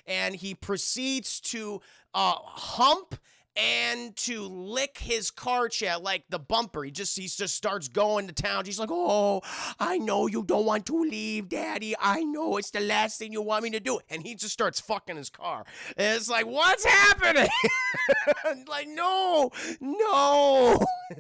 and he proceeds to hump and to lick his car, chat, like the bumper. He just starts going to town. He's like, oh, I know you don't want to leave, Daddy. I know it's the last thing you want me to do. And he just starts fucking his car. And it's like, what's happening? Like, no.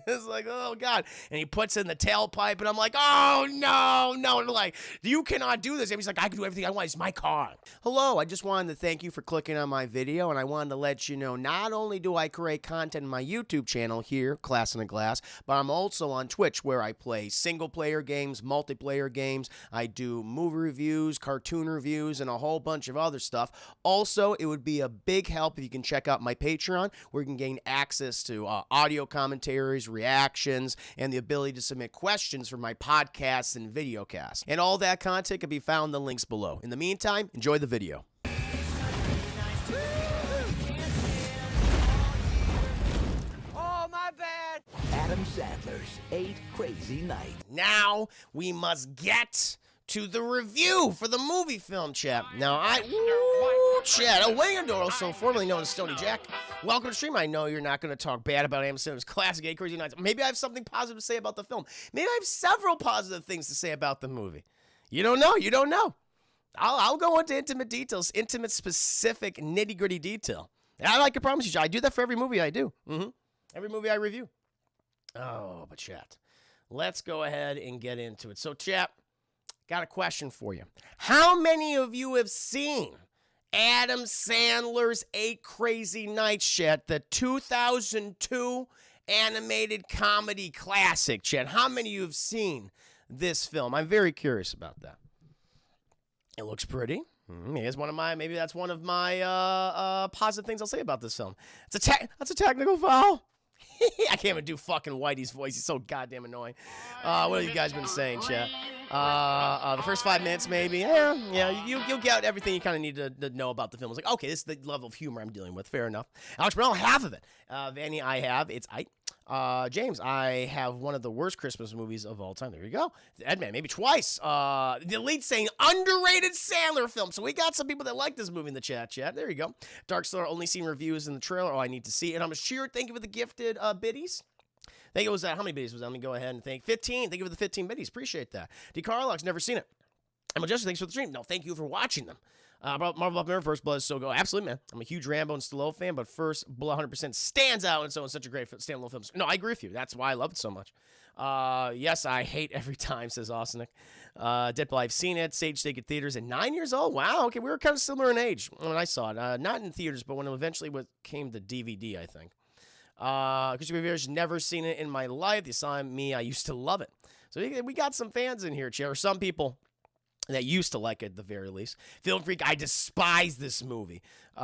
It's like, oh, God. And he puts in the tailpipe, and I'm like, oh, no. And like, you cannot do this. And he's like, I can do everything I want. It's my car. Hello, I just wanted to thank you for clicking on my video, and I wanted to let you know, not only do I create content on my YouTube channel here, Class in a Glass, but I'm also on Twitch, where I play single-player games, multiplayer games. I do movie reviews, cartoon reviews, and a whole bunch of other stuff. Also, it would be a big help if you can check out my Patreon, where you can gain access to audio commentaries, reactions, and the ability to submit questions for my podcasts and videocasts. And all that content can be found in the links below. In the meantime, enjoy the video. Adam Sandler's 8 Crazy Nights. Now we must get to the review for the movie film, chat. Now chat, William Doyle, so formerly known as Stony Jack. Welcome to the stream. I know you're not going to talk bad about Adam Sandler's classic 8 Crazy Nights. Maybe I have something positive to say about the film. Maybe I have several positive things to say about the movie. You don't know. I'll go into intimate details, intimate, specific, nitty-gritty detail. And I like to promise you, I do that for every movie I do. Every movie I review. Oh, but chat, let's go ahead and get into it. So, chat, got a question for you. How many of you have seen Adam Sandler's 8 Crazy Nights, chat, the 2002 animated comedy classic, chat? How many of you have seen this film? I'm very curious about that. It looks pretty. Maybe that's one of my positive things I'll say about this film. That's a technical foul. I can't even do fucking Whitey's voice. He's so goddamn annoying. What have you guys been saying, chat? The first 5 minutes, maybe. Yeah. You'll get everything you kind of need to know about the film. It's like, okay, this is the level of humor I'm dealing with. Fair enough. Alex Brunel, half of it. Vanny, I have. It's James, I have one of the worst Christmas movies of all time. There you go. Edman, maybe twice. The lead saying underrated Sandler film. So we got some people that like this movie in the chat. There you go. Dark Star, only seen reviews in the trailer. Oh, I need to see it. And I'm sure. Thank you for the gifted biddies. I think it was, how many biddies was that? Let me go ahead and thank 15. Thank you for the 15 biddies. Appreciate that. D. Carlock's never seen it. I'm Majestic, thanks for the stream. No, thank you for watching them. Marvel Buffman, First Blood is so go. Absolutely, man. I'm a huge Rambo and Stallone fan, but First Blood 100% stands out, and so it's such a great standalone film. No, I agree with you. That's why I love it so much. Yes, I hate every time, says Austinick. Deadpool, I've seen it. Sage Steak at theaters at 9 years old. Wow, okay, we were kind of similar in age when I saw it. Not in theaters, but when it eventually came to DVD, I think. Christian Beavers, never seen it in my life. You saw me, I used to love it. So we got some fans in here, or some people that used to like it at the very least. Film Freak, I despise this movie. But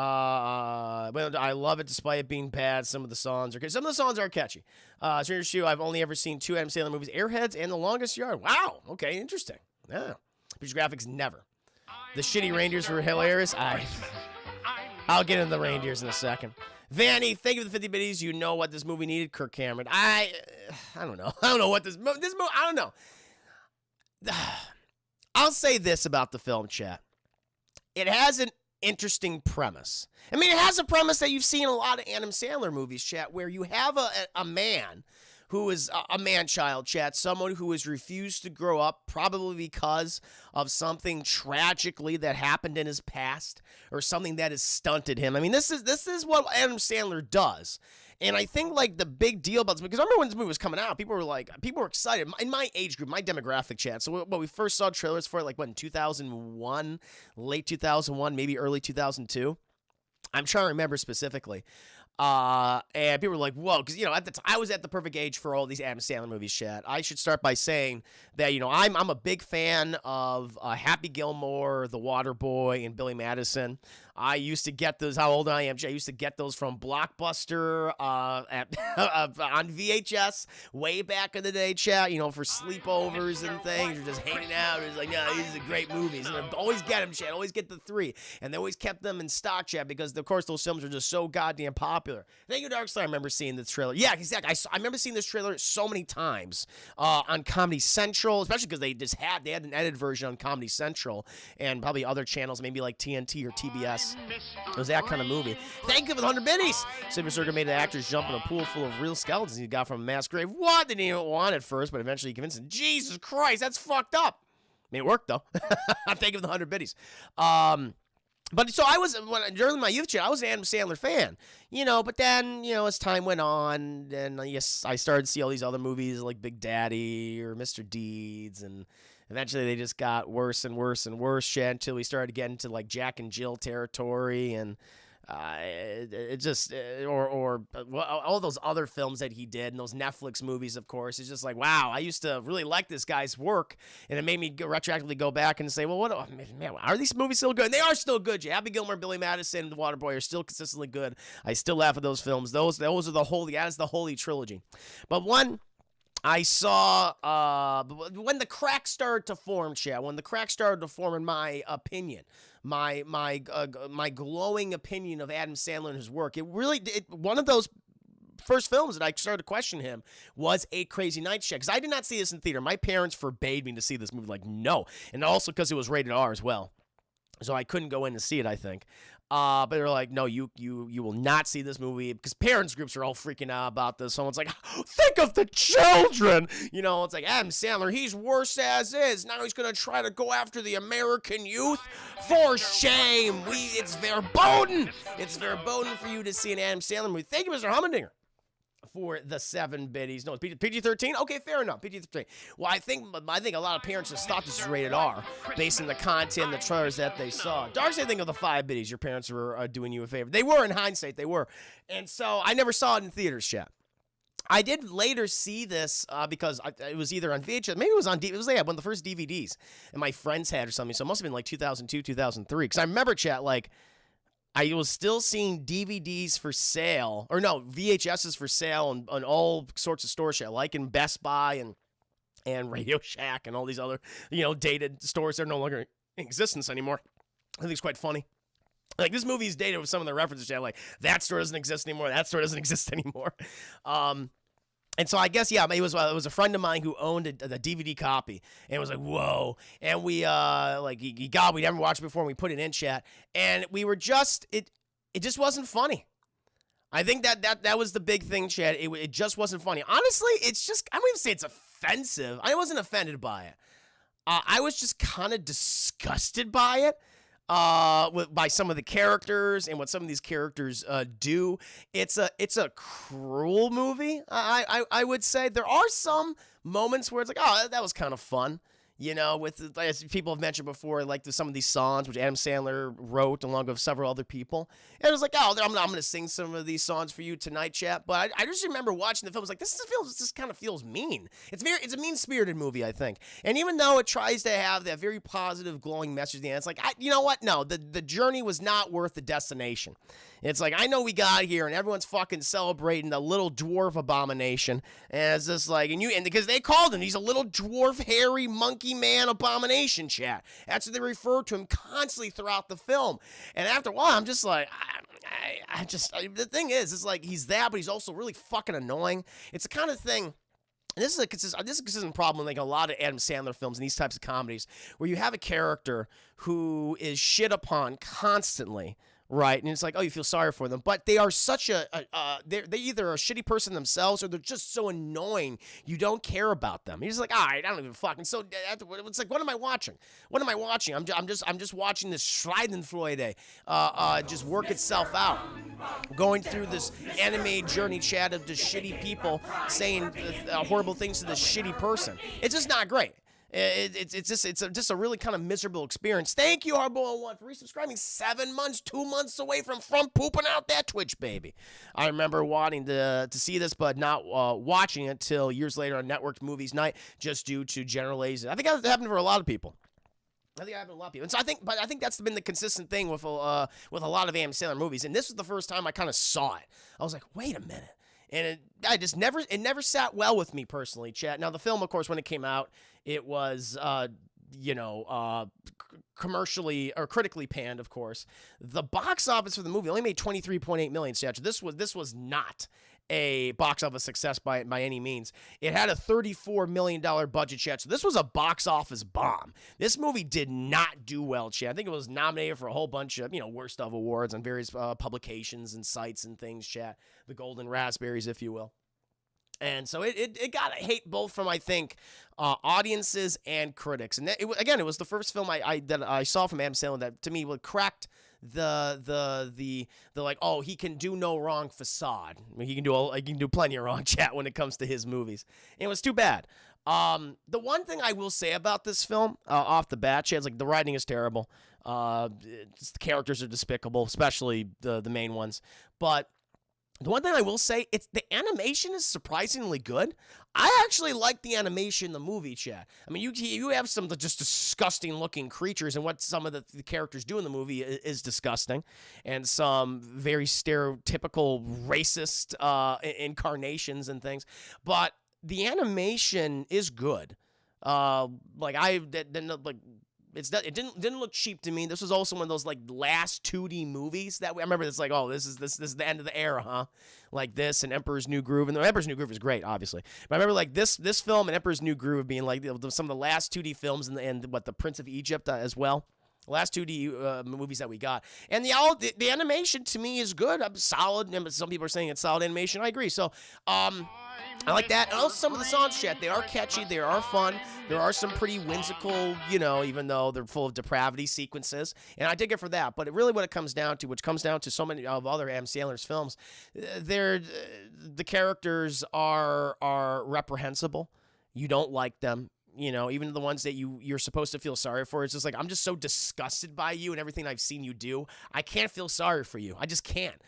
I love it despite it being bad. Some of the songs are catchy. Stranger Shoe, I've only ever seen 2 Adam Sandler movies, Airheads and The Longest Yard. Wow, okay, interesting. Yeah. Picture Graphics, never. The shitty reindeers were hilarious. I'll get into the reindeers in a second. Vanny, thank you for the 50 biddies. You know what this movie needed. Kirk Cameron. I don't know. I don't know what this movie, I don't know. I'll say this about the film, chat. It has an interesting premise. I mean, it has a premise that you've seen in a lot of Adam Sandler movies, chat, where you have a man who is a man-child, chat, someone who has refused to grow up, probably because of something tragically that happened in his past or something that has stunted him. I mean, this is what Adam Sandler does. And I think, like, the big deal about this, because I remember when this movie was coming out, people were excited. In my age group, my demographic, chat. So when we first saw trailers for it, like, in 2001, late 2001, maybe early 2002. I'm trying to remember specifically. And people were like, whoa, because, at the time, I was at the perfect age for all these Adam Sandler movies, chat. I should start by saying that, I'm a big fan of Happy Gilmore, The Waterboy, and Billy Madison. I used to get those, how old I am, I used to get those from Blockbuster on VHS way back in the day, chat, for sleepovers and things, or just hanging out. It was like, no, these are great movies. And I'd always get them, chat, always get the 3. And they always kept them in stock, chat, because, of course, those films are just so goddamn popular. popular. Thank you, Darkstar. I remember seeing this trailer. Yeah, exactly. I remember seeing this trailer so many times on Comedy Central, especially because they had an edited version on Comedy Central and probably other channels, maybe like TNT or TBS. It was that kind of movie. Thank you for the 100 biddies. Silver Surfer made the actors jump in a pool full of real skeletons he got from a mass grave. What? They didn't even want at first, but eventually he convinced them. Jesus Christ, that's fucked up. I mean, it worked, though. Thank you for the 100 biddies. But so during my youth chat, I was an Adam Sandler fan, but then, as time went on, and I started to see all these other movies like Big Daddy or Mr. Deeds, and eventually they just got worse and worse and worse, chat, until we started getting to like Jack and Jill territory, and all those other films that he did, and those Netflix movies, of course. It's just like, wow, I used to really like this guy's work, and it made me retroactively go back and say, well, man, are these movies still good? And they are still good. Happy Gilmore, Billy Madison, The Waterboy are still consistently good. I still laugh at those films. Those are that is the holy trilogy. But one I saw when the cracks started to form, Chad. When the cracks started to form, in my opinion, my glowing opinion of Adam Sandler and his work, one of those first films that I started to question him was A Crazy Nights, Chad. Because I did not see this in theater. My parents forbade me to see this movie. Like, no, and also because it was rated R as well, so I couldn't go in to see it, I think. But they're like, no, you will not see this movie, because parents groups are all freaking out about this. Someone's like, think of the children. It's like, Adam Sandler, he's worse as is. Now he's going to try to go after the American youth. For shame. It's verboten. It's verboten for you to see an Adam Sandler movie. Thank you, Mr. Hummendinger, for the 7 biddies. No, it's PG-13? Okay, fair enough. PG-13. Well, I think a lot of parents just thought this was rated R based on the content, the trailers that they saw. Darcy, I think of the 5 biddies. Your parents were doing you a favor. They were, in hindsight, they were. And so I never saw it in theaters, chat. I did later see this because it was either on VHS, maybe it was on DVD. It was one of the first DVDs, and my friends had or something. So it must have been like 2002, 2003. Because I remember, chat, like, I was still seeing DVDs for sale, or no, VHSs for sale on all sorts of stores, like in Best Buy and Radio Shack and all these other, dated stores that are no longer in existence anymore. I think it's quite funny. Like, this movie is dated with some of the references, like, that store doesn't exist anymore, that store doesn't exist anymore. And so I guess, yeah, it was a friend of mine who owned the DVD copy, and it was like, whoa. And we, we never watched it before, and we put it in, chat, and we were just, it just wasn't funny. I think that was the big thing, chat. It just wasn't funny. Honestly, it's just, I don't even say it's offensive. I wasn't offended by it. I was just kind of disgusted by it. By some of the characters and what some of these characters do. It's a cruel movie. I would say there are some moments where it's like, oh, that was kind of fun. With, as people have mentioned before, like some of these songs which Adam Sandler wrote along with several other people. And it was like, oh, I'm going to sing some of these songs for you tonight, chat. But I just remember watching the film. I was like, this kind of feels mean. It's a mean-spirited movie, I think. And even though it tries to have that very positive, glowing message at the end, it's like, you know what? No, the journey was not worth the destination. It's like, I know we got here and everyone's fucking celebrating the little dwarf abomination. And it's just like, and because they called him, he's a little dwarf, hairy, monkey man abomination, chat. That's what they refer to him constantly throughout the film. And after a while, I'm just like, the thing is, it's like, he's that, but he's also really fucking annoying. It's the kind of thing. And this is a consistent problem in like a lot of Adam Sandler films and these types of comedies, where you have a character who is shit upon constantly. Right, and it's like, oh, you feel sorry for them, but they are such they either are a shitty person themselves, or they're just so annoying you don't care about them. You're just like, all right, I don't even fucking. So it's like, what am I watching? I'm just watching this Schadenfreude just work itself out, going through this anime journey, chat, of just shitty people saying horrible things to this shitty person. It's just not great. It's just a really kind of miserable experience. Thank you, Harbo01, for resubscribing. 7 months, 2 months away from pooping out that Twitch, baby. I remember wanting to see this, but not watching it till years later on Networked Movies Night, just due to general laziness. I think that happened for a lot of people. And so I think that's been the consistent thing with a lot of Adam Sandler movies. And this was the first time I kind of saw it. I was like, wait a minute. And it never sat well with me personally, chat. Now, the film, of course, when it came out, it was commercially or critically panned, of course. The box office for the movie only made $23.8 million. So this was not a box office success by any means. It had a $34 million budget, chat. So this was a box office bomb. This movie did not do well, chat. I think it was nominated for a whole bunch of, worst of awards on various publications and sites and things, chat. The golden raspberries, if you will. And so it got hate both from, I think, audiences and critics. And it was the first film that I saw from Adam Sandler that to me cracked the like, oh, he can do no wrong facade. I mean, he can do plenty of wrong, chat, when it comes to his movies. And it was too bad. The one thing I will say about this film off the bat, chat, is like the writing is terrible. The characters are despicable, especially the main ones. But the one thing I will say, it's the animation is surprisingly good. I actually like the animation in the movie, chat. I mean, you have some just disgusting looking creatures, and what some of the characters do in the movie is disgusting, and some very stereotypical racist incarnations and things. But the animation is good. It didn't look cheap to me. This was also one of those like last 2D movies that I remember. It's like, oh, this is the end of the era, huh? Like this and Emperor's New Groove, and the Emperor's New Groove is great, obviously. But I remember like this film and Emperor's New Groove being like some of the last 2D films and the Prince of Egypt as well. Last 2D movies that we got. And the animation to me is good. I'm solid. And some people are saying it's solid animation. I agree. So, I like that. And also some of the songs, chat, they are catchy. They are fun. There are some pretty whimsical, even though they're full of depravity sequences. And I dig it for that. But really what it comes down to, which comes down to so many of other Adam Sandler's films, the characters are reprehensible. You don't like them. Even the ones that you're supposed to feel sorry for. It's just like, I'm just so disgusted by you and everything I've seen you do. I can't feel sorry for you. I just can't.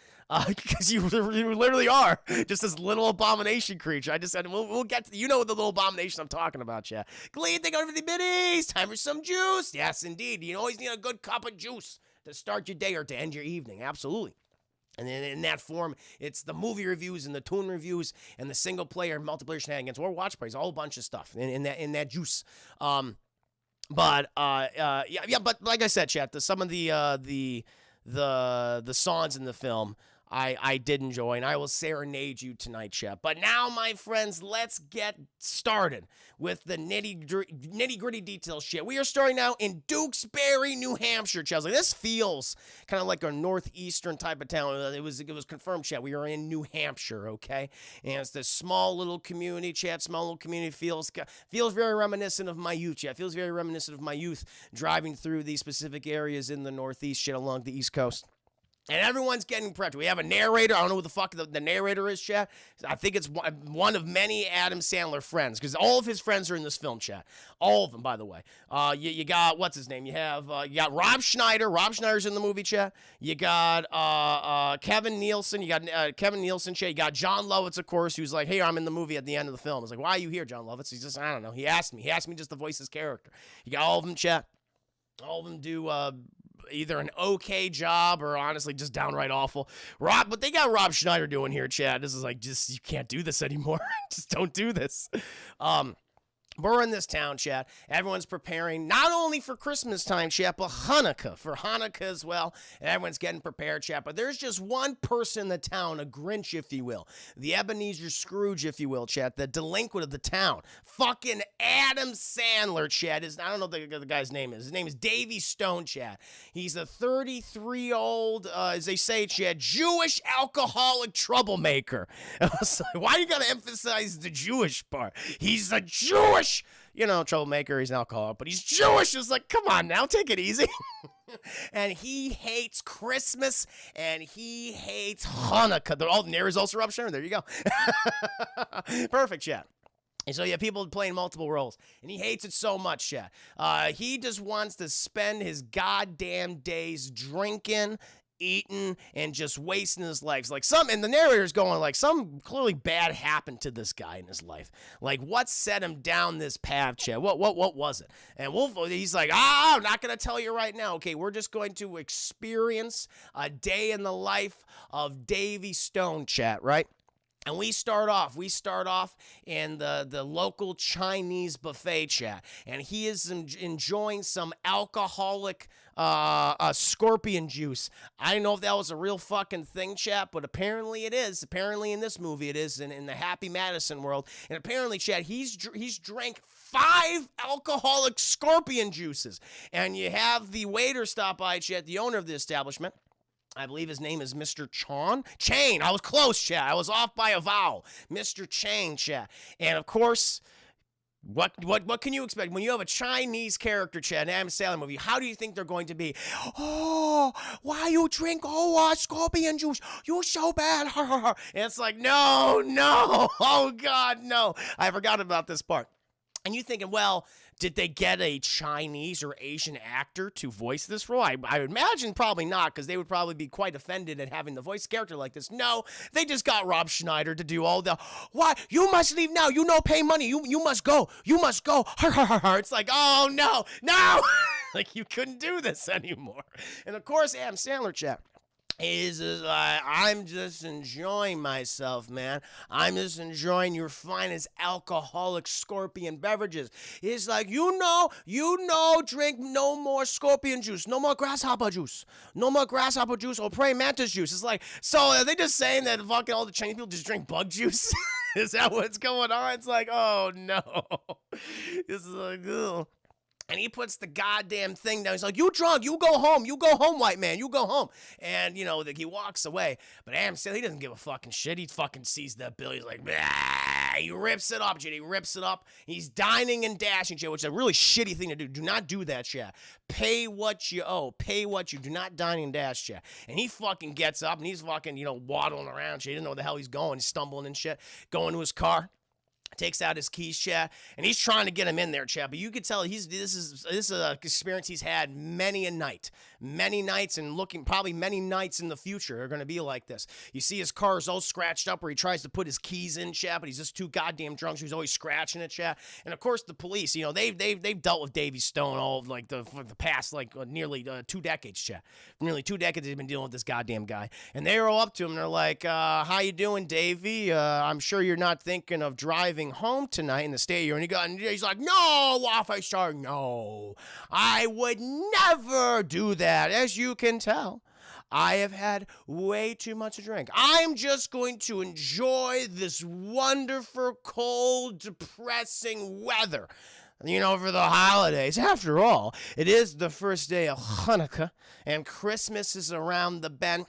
Because you literally are just this little abomination creature. I just said, we'll get to the little abomination I'm talking about, yeah. Glee, think over the biddies. Time for some juice. Yes, indeed. You always need a good cup of juice to start your day or to end your evening. Absolutely. And then in that form, it's the movie reviews and the tune reviews and the single player, multiplayer shenanigans, or watch parties, a whole bunch of stuff in that juice. But like I said, chat, some of the songs in the film I did enjoy, and I will serenade you tonight, chat. But now, my friends, let's get started with the nitty-gritty details, shit. We are starting now in Duxbury, New Hampshire, chat. Like, this feels kind of like a northeastern type of town. It was confirmed, chat. We are in New Hampshire, okay? And it's this small little community, chat. Small little community feels very reminiscent of my youth, chat. Feels very reminiscent of my youth driving through these specific areas in the northeast, shit, along the East Coast. And everyone's getting prepped. We have a narrator. I don't know who the fuck the narrator is, chat. I think it's one of many Adam Sandler friends, because all of his friends are in this film, chat. All of them, by the way. You got, what's his name? You got Rob Schneider. Rob Schneider's in the movie, chat. You got Kevin Nielsen. You got Kevin Nielsen, chat. You got John Lovitz, of course, who's like, hey, I'm in the movie at the end of the film. It's like, why are you here, John Lovitz? He's just, I don't know. He asked me just to voice his character. You got all of them, chat. All of them do either an okay job or honestly just downright awful. But they got Rob Schneider doing here, Chad. This is like, just, you can't do this anymore. Just don't do this. We're in this town, chat. Everyone's preparing not only for Christmas time, chat, but for Hanukkah as well. And everyone's getting prepared, chat. But there's just one person in the town, a Grinch, if you will. The Ebenezer Scrooge, if you will, chat. The delinquent of the town. Fucking Adam Sandler, chat. I don't know what the guy's name is. His name is Davy Stone, chat. He's a 33-year-old, as they say, chat, Jewish alcoholic troublemaker. Why you gotta emphasize the Jewish part? He's a Jewish troublemaker. He's an alcoholic, but he's Jewish. It's like, come on now, take it easy. And he hates Christmas, and he hates Hanukkah. The narrator's also Rob Schneider. There you go. Perfect, chat. And so you have people playing multiple roles, and he hates it so much, chat. He just wants to spend his goddamn days drinking, eating, and just wasting his life. And the narrator's going like, some clearly bad happened to this guy in his life. Like, what set him down this path, chat? What was it? And he's like, I'm not going to tell you right now. Okay, we're just going to experience a day in the life of Davy Stone, chat, right? And we start off in the local Chinese buffet, chat. And he is enjoying some alcoholic scorpion juice. I don't know if that was a real fucking thing, chat, but apparently it is. Apparently in this movie it is, in the Happy Madison world. And apparently, chat, he's drank 5 alcoholic scorpion juices. And you have the waiter stop by, chat, the owner of the establishment. I believe his name is Mr. Chain. I was close, chat. I was off by a vowel. Mr. Chain, chat. And of course, what can you expect when you have a Chinese character, chat, in an Adam Sandler movie? How do you think they're going to be? Oh, why you drink scorpion juice? You so bad. And it's like, no. Oh God, no. I forgot about this part. And you thinking, well, did they get a Chinese or Asian actor to voice this role? I would imagine probably not, because they would probably be quite offended at having the voice character like this. No, they just got Rob Schneider to do all the, why, you must leave now, you know, pay money, you must go, It's like, oh, no, like you couldn't do this anymore. And of course, Adam Sandler, chat, is I'm just enjoying myself, man. I'm just enjoying your finest alcoholic scorpion beverages. It's like, you know, drink no more scorpion juice, no more grasshopper juice or praying mantis juice. It's like, so are they just saying that fucking all the Chinese people just drink bug juice? Is that what's going on? It's like, oh no. This is like, ugh. And he puts the goddamn thing down. He's like, you drunk, you go home, white man, you go home. And, you know, he walks away. But Adam Sandler, he doesn't give a fucking shit. He fucking sees that bill. He's like, bah! He rips it up, Jay. He rips it up. He's dining and dashing, Jay, which is a really shitty thing to do. Do not do that, Jay. Pay what you owe. Pay what you do not dine and dash, Jay. And he fucking gets up and he's fucking, you know, waddling around, Jay. He doesn't know where the hell he's going. He's stumbling and shit. Going to his car. Takes out his keys, chat, and he's trying to get him in there, chat. But you could tell this is an experience he's had many nights, and probably many nights in the future are going to be like this. You see his car is all scratched up where he tries to put his keys in, chat, but he's just too goddamn drunk, so he's always scratching it, chat. And of course, the police, you know, they've dealt with Davy Stone all of, like for the past nearly 2 decades, chat. For nearly 2 decades, they've been dealing with this goddamn guy, and they're all up to him. And they're like, "How you doing, Davy? I'm sure you're not thinking of driving home tonight in the state you're in." And he's like, "No, officer, no, I would never do that. As you can tell, I have had way too much to drink. I'm just going to enjoy this wonderful, cold, depressing weather, you know, for the holidays. After all, it is the first day of Hanukkah, and Christmas is around the bend.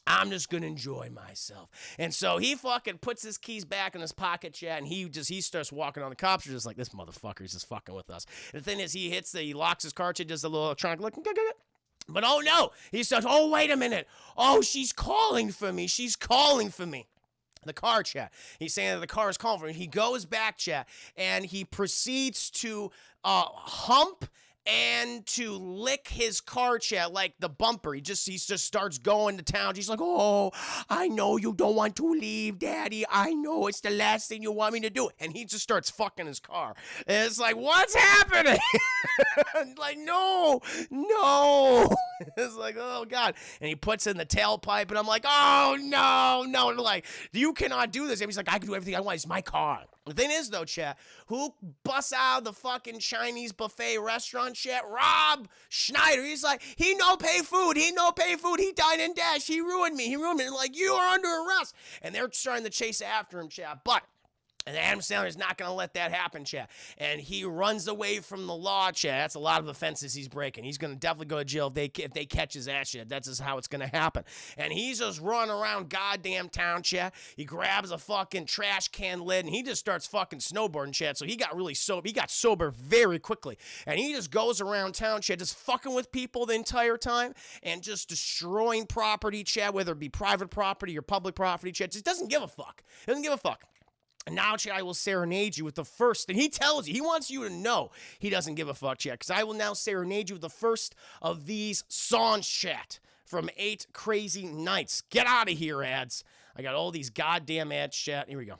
I'm just going to enjoy myself." And so he fucking puts his keys back in his pocket, chat, and he starts walking on. The cops are just like, this motherfucker's just fucking with us. And the thing is, he locks his car, does a little electronic look. But oh no, he starts, oh, wait a minute. Oh, she's calling for me. The car, chat. He's saying that the car is calling for him. He goes back, chat, and he proceeds to hump and to lick his car, chat, like the bumper. He just starts going to town. He's like, "Oh, I know you don't want to leave, Daddy. I know it's the last thing you want me to do." And he just starts fucking his car. And it's like, what's happening? Like, no. It's like, oh God. And he puts in the tailpipe, and I'm like, oh no. And like, you cannot do this. And he's like, I can do everything I want. It's my car. The thing is, though, chat, who busts out of the fucking Chinese buffet restaurant, chat? Rob Schneider. He's like, he no pay food. He dine and dash. He ruined me. And like, you are under arrest. And they're starting to chase after him, chat. And Adam Sandler is not going to let that happen, chat. And he runs away from the law, chat. That's a lot of offenses he's breaking. He's going to definitely go to jail if they catch his ass, chat. That's just how it's going to happen. And he's just running around goddamn town, chat. He grabs a fucking trash can lid, and he just starts fucking snowboarding, chat. So he got really sober. He got sober very quickly. And he just goes around town, chat, just fucking with people the entire time and just destroying property, chat, whether it be private property or public property, chat. Just doesn't give a fuck. And now, chat, I will serenade you with the first, and he tells you, he wants you to know he doesn't give a fuck, chat, because I will now serenade you with the first of these songs, chat, from 8 Crazy Nights. Get out of here, ads. I got all these goddamn ads, chat. Here we go.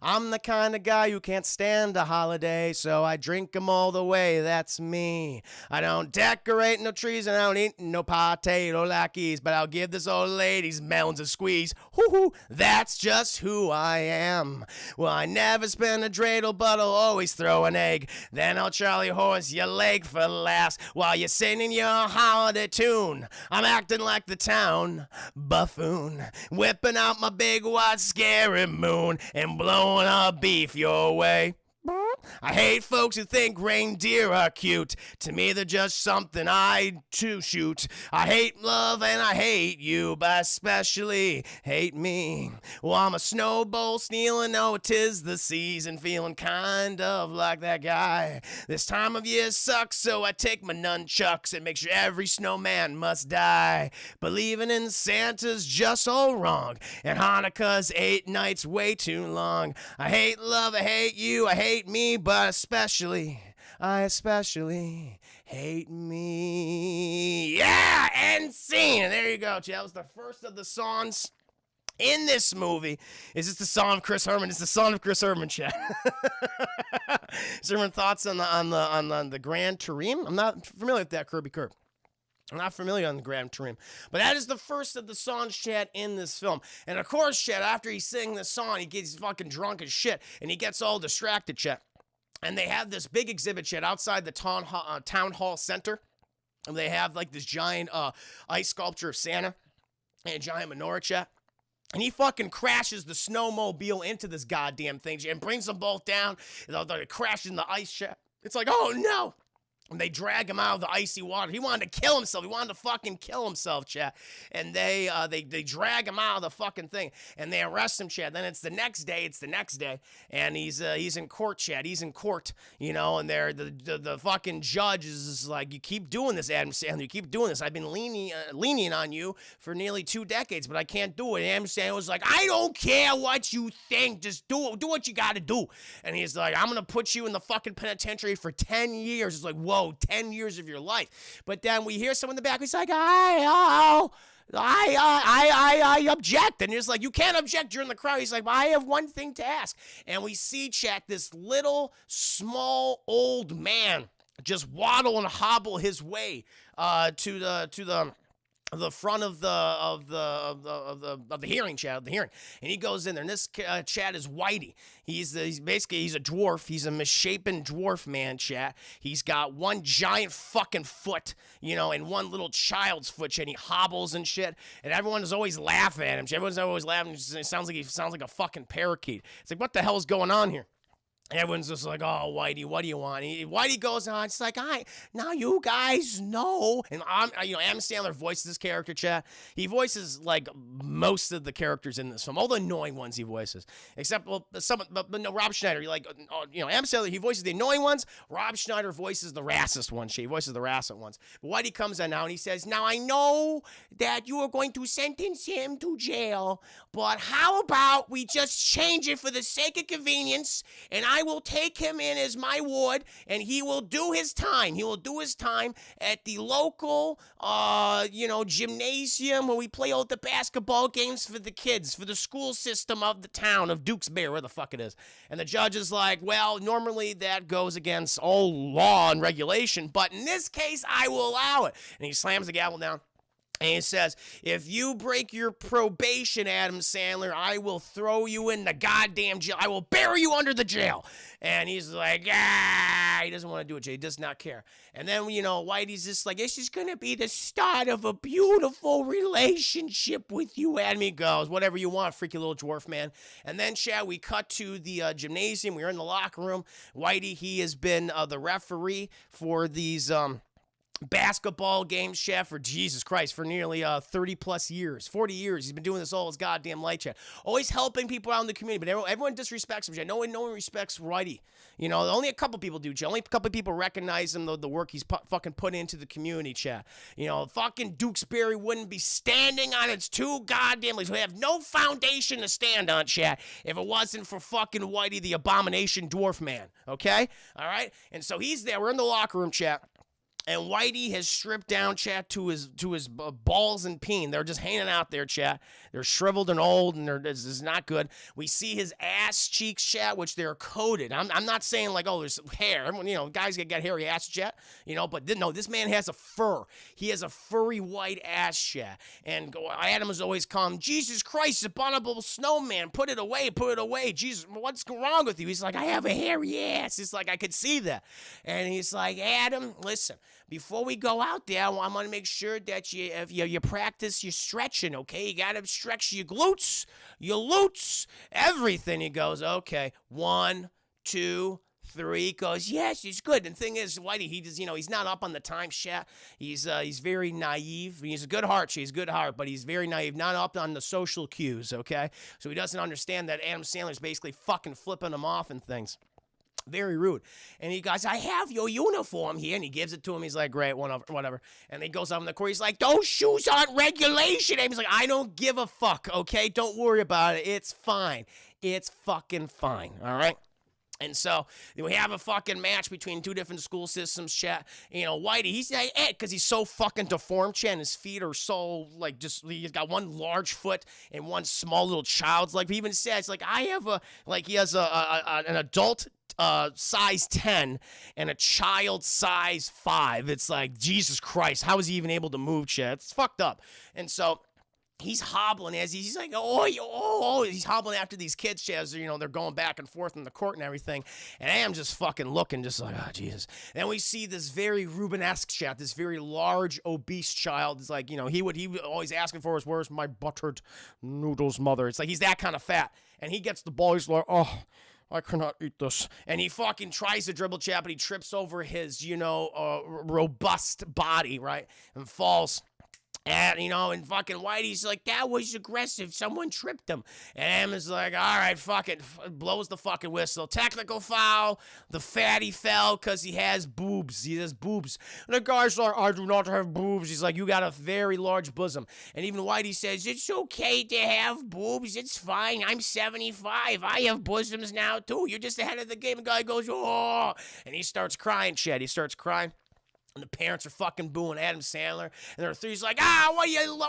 I'm the kind of guy who can't stand a holiday, so I drink 'em all the way, that's me. I don't decorate no trees and I don't eat no potato lackeys, but I'll give this old lady's melons a squeeze. Hoo-hoo, that's just who I am. Well, I never spin a dreidel, but I'll always throw an egg. Then I'll Charlie horse your leg for laughs while you're singing your holiday tune. I'm acting like the town buffoon, whipping out my big white scary moon and blowing up beef your way. I hate folks who think reindeer are cute. To me, they're just something I to shoot. I hate love and I hate you, but I especially hate me. Well, I'm a snowball stealing, oh, 'tis the season, feeling kind of like that guy. This time of year sucks, so I take my nunchucks and make sure every snowman must die. Believing in Santa's just all wrong, and Hanukkah's 8 nights way too long. I hate love, I hate you, I hate me, but I especially hate me. Yeah, and scene. And there you go, That was the first of the songs in this movie. Is this the song of Chris Herman? It's the song of Chris Herman, chat. Some thoughts on the Grand Turismo? I'm not familiar with that, Kirby Curb. I'm not familiar on the Grand Turismo. But that is the first of the songs, chat, in this film. And of course, chat, after he sings this song, he gets fucking drunk as shit, and he gets all distracted, chat. And they have this big exhibit, chat, outside the town hall center. And they have like this giant ice sculpture of Santa and a giant menorah, chat. And he fucking crashes the snowmobile into this goddamn thing and brings them both down. They're crashing the ice, chat. It's like, oh no. And they drag him out of the icy water. He wanted to kill himself. He wanted to fucking kill himself, chat. And they drag him out of the fucking thing. And they arrest him, chat. Then it's the next day. And he's in court, chat. He's in court, and the fucking judge is like, you keep doing this, Adam Sandler. You keep doing this. I've been lenient on you for nearly 2 decades, but I can't do it. And Adam Sandler was like, I don't care what you think. Just do what you got to do. And he's like, I'm going to put you in the fucking penitentiary for 10 years. It's like, whoa. 10 years of your life. But then we hear someone in the back, he's like, I object. And it's like, you can't object during the crowd. He's like, well, I have one thing to ask. And we see, chat, this little, small, old man just waddle and hobble his way to the front of the hearing, chat, the hearing. And he goes in there, and this chat is Whitey. He's a dwarf. He's a misshapen dwarf, man, chat. He's got one giant fucking foot, and one little child's foot, chat. And he hobbles and shit. And everyone is always laughing at him. Everyone's always laughing. It sounds like a fucking parakeet. It's like, what the hell is going on here? Everyone's just like, oh, Whitey, what do you want? Whitey goes on, it's like, now you guys know. And Adam Sandler voices this character, chat. He voices like most of the characters in this film, all the annoying ones he voices, except but no, Rob Schneider. Adam Sandler, he voices the annoying ones. Rob Schneider voices the racist ones. He voices the racist ones. But Whitey comes in now and he says, now I know that you are going to sentence him to jail, but how about we just change it for the sake of convenience, and I will take him in as my ward, and he will do his time. He will do his time at the local, gymnasium where we play all the basketball games for the kids, for the school system of the town of Dukesbury, where the fuck it is. And the judge is like, well, normally that goes against all law and regulation, but in this case, I will allow it. And he slams the gavel down. And he says, if you break your probation, Adam Sandler, I will throw you in the goddamn jail. I will bury you under the jail. And he's like, he doesn't want to do it, Jay. He does not care. And then, Whitey's just like, this is going to be the start of a beautiful relationship with you. And he goes, whatever you want, freaky little dwarf man. And then, Chad, we cut to the gymnasium. We're in the locker room. Whitey, he has been the referee for these basketball games, chef, for Jesus Christ, for nearly 30 plus years, 40 years. He's been doing this all his goddamn life, chat. Always helping people out in the community, but everyone disrespects him, chat. No one respects Whitey. Only a couple people do, chat. Only a couple people recognize him, the work he's fucking put into the community, chat. Fucking Dukesbury wouldn't be standing on its two goddamn legs. We have no foundation to stand on, chat, if it wasn't for fucking Whitey, the abomination dwarf man, okay? All right? And so he's there. We're in the locker room, chat. And Whitey has stripped down, chat, to his balls and peen. They're just hanging out there, chat. They're shriveled and old, and this is not good. We see his ass cheeks, chat, which they're coated. I'm not saying like, oh, there's hair. Everyone, guys get hairy ass, chat. But no, this man has a fur. He has a furry white ass, chat. And Adam is always calm. Jesus Christ, abominable snowman, put it away, put it away. Jesus, what's wrong with you? He's like, I have a hairy ass. It's like I could see that. And he's like, Adam, listen. Before we go out there, I'm going to make sure that you practice your stretching, okay? You got to stretch your glutes, your lutes, everything. He goes, okay, 1, 2, 3. He goes, yes, he's good. And the thing is, Whitey, he just, he's not up on the time, chat. He's very naive. He's a good heart, he's a good heart, but he's very naive, not up on the social cues, okay? So he doesn't understand that Adam Sandler's basically fucking flipping him off and things. Very rude. And he goes, I have your uniform here. And he gives it to him. He's like, great, whatever. And he goes out in the court. He's like, those shoes aren't regulation. And he's like, I don't give a fuck, okay? Don't worry about it. It's fine. It's fucking fine, all right? And so we have a fucking match between two different school systems, chat. Whitey, he's like, because he's so fucking deformed, chat, and his feet are so, like, he's got one large foot and one small little child's leg. He even says, like, he has an adult size 10 and a child size 5. It's like, Jesus Christ, how is he even able to move, chat? It's fucked up. And so he's hobbling as he's like, he's hobbling after these kids, as they're going back and forth in the court and everything. And I'm just fucking looking, just like, oh, Jesus. And then we see this very Rubenesque chat, this very large, obese child. It's like, he would always asking for his, where's my buttered noodles, mother? It's like, he's that kind of fat. And he gets the ball, he's like, oh, I cannot eat this. And he fucking tries to dribble, chat, but he trips over his, robust body, right? And falls. And fucking Whitey's like, that was aggressive. Someone tripped him. And Emma's like, all right, fuck it. Blows the fucking whistle. Technical foul. The fatty fell because he has boobs. He has boobs. And the guy's like, I do not have boobs. He's like, you got a very large bosom. And even Whitey says, it's okay to have boobs. It's fine. I'm 75. I have bosoms now, too. You're just ahead of the game. The guy goes, oh. And he starts crying, Chet. He starts crying. And the parents are fucking booing Adam Sandler. And there are three. He's like, why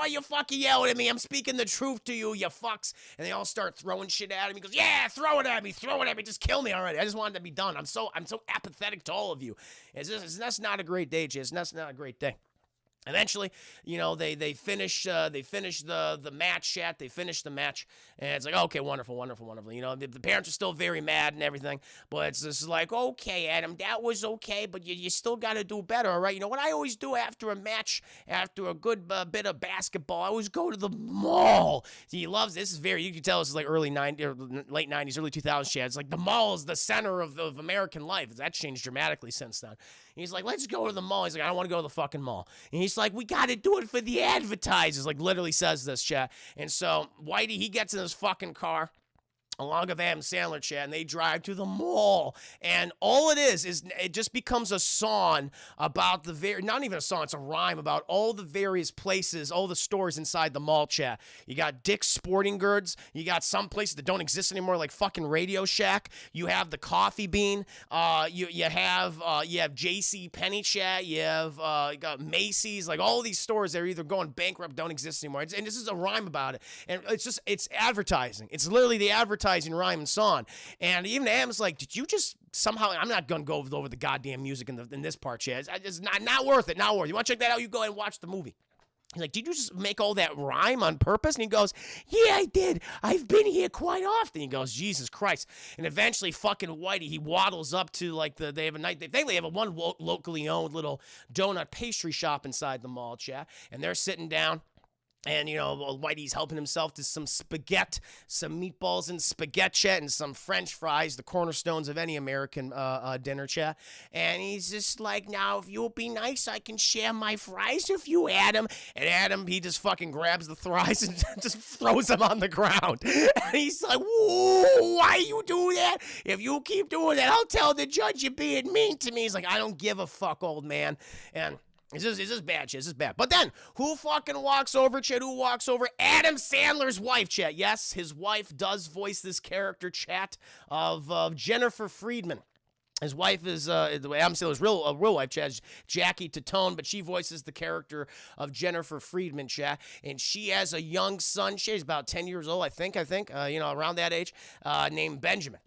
you fucking yelling at me? I'm speaking the truth to you, you fucks. And they all start throwing shit at him. He goes, yeah, throw it at me. Just kill me already. I just wanted to be done. I'm so apathetic to all of you. That's not a great day, Jess. That's not a great day. Eventually, they finish the match, chat. They finish the match, and it's like, okay, wonderful. The parents are still very mad and everything, but it's just like, okay, Adam, that was okay, but you still got to do better, all right? What I always do after a match, after a good bit of basketball, I always go to the mall. He loves this. Is very, you can tell this is like early 90s, or late 90s, early 2000s, chat. It's like the mall is the center of American life. That's changed dramatically since then. He's like, let's go to the mall. He's like, I don't want to go to the fucking mall. And he's like, we got to do it for the advertisers. Like, literally says this, chat. And so Whitey, he gets in his fucking car along with Adam Sandler, chat, and they drive to the mall. And all it is it just becomes a song about not even a song, it's a rhyme about all the various places, all the stores inside the mall, chat. You got Dick's Sporting Goods. You got some places that don't exist anymore, like fucking Radio Shack. You have the Coffee Bean. You have J.C. Penney, chat. You got Macy's. Like, all these stores that are either going bankrupt, don't exist anymore. And this is a rhyme about it. And it's advertising. It's literally the advertising rhyme and song. And even Adam's like, did you just somehow, I'm not gonna go over the goddamn music in this part, Chad. It's not worth it. Not worth it. You want to check that out? You go and watch the movie. He's like, did you just make all that rhyme on purpose? And he goes, yeah, I did. I've been here quite often. He goes, Jesus Christ. And eventually fucking Whitey, he waddles up to like they have a one locally owned little donut pastry shop inside the mall, chat. And they're sitting down. And, Whitey's helping himself to some spaghetti, some meatballs and spaghetti, and some French fries, the cornerstones of any American dinner, chat. And he's just like, now, if you'll be nice, I can share my fries with you, Adam. And Adam, he just fucking grabs the fries and just throws them on the ground. And he's like, whoa, why you do that? If you keep doing that, I'll tell the judge you're being mean to me. He's like, I don't give a fuck, old man. And It's just bad, Chet. It's just bad. But then, who fucking walks over, Chet? Who walks over? Adam Sandler's wife, Chet. Yes, his wife does voice this character, Chet, of Jennifer Friedman. His wife is the way Adam Sandler's real wife, Chad, is Jackie Tatone, but she voices the character of Jennifer Friedman, Chad, and she has a young son. She's about 10 years old, I think, around that age, named Benjamin.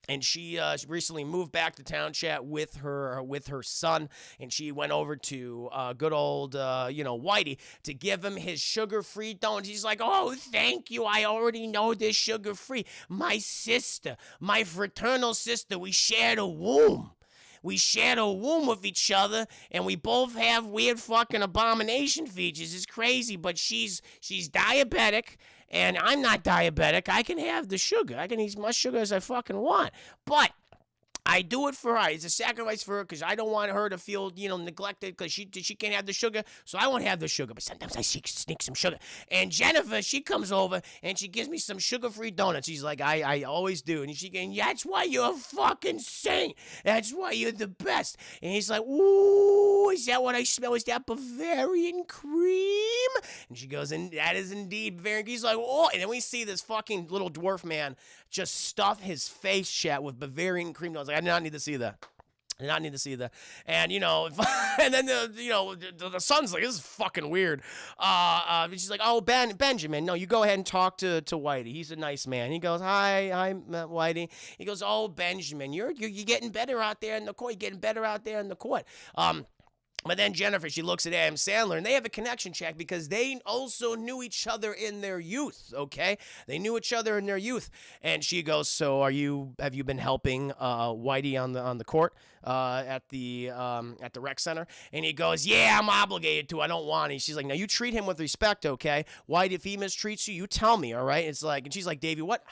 And she recently moved back to town, chat with her son, and she went over to good old Whitey to give him his sugar-free donuts. He's like, "Oh, thank you. I already know this sugar-free. My sister, my fraternal sister, we shared a womb." We shared a womb with each other, and we both have weird fucking abomination features. It's crazy, but she's diabetic, and I'm not diabetic. I can have the sugar. I can eat as much sugar as I fucking want. But I do it for her. It's a sacrifice for her because I don't want her to feel, neglected because she can't have the sugar, so I won't have the sugar. But sometimes I sneak some sugar. And Jennifer, she comes over and she gives me some sugar-free donuts. She's like, I always do. And she goes, "That's why you're a fucking saint. That's why you're the best." And he's like, "Ooh, is that what I smell? Is that Bavarian cream?" And she goes, "And that is indeed Bavarian cream." He's like, "Oh." And then we see this fucking little dwarf man just stuff his face, chat, with Bavarian cream. I was like, I did not need to see that. I did not need to see that. And, and then the son's like, "This is fucking weird." She's like, "Oh, Benjamin, no, you go ahead and talk to Whitey. He's a nice man." He goes, Hi, Whitey." He goes, "Oh, Benjamin, you're getting better out there in the court. You're getting better out there in the court." But then Jennifer, she looks at Adam Sandler, and they have a connection, check, because they also knew each other in their youth, okay? They knew each other in their youth. And she goes, "So have you been helping Whitey on the court at the rec center?" And he goes, "Yeah, I'm obligated to. I don't want to." She's like, "Now you treat him with respect, okay? Whitey, if he mistreats you, you tell me, all right?" It's like, and she's like, "Davey, what?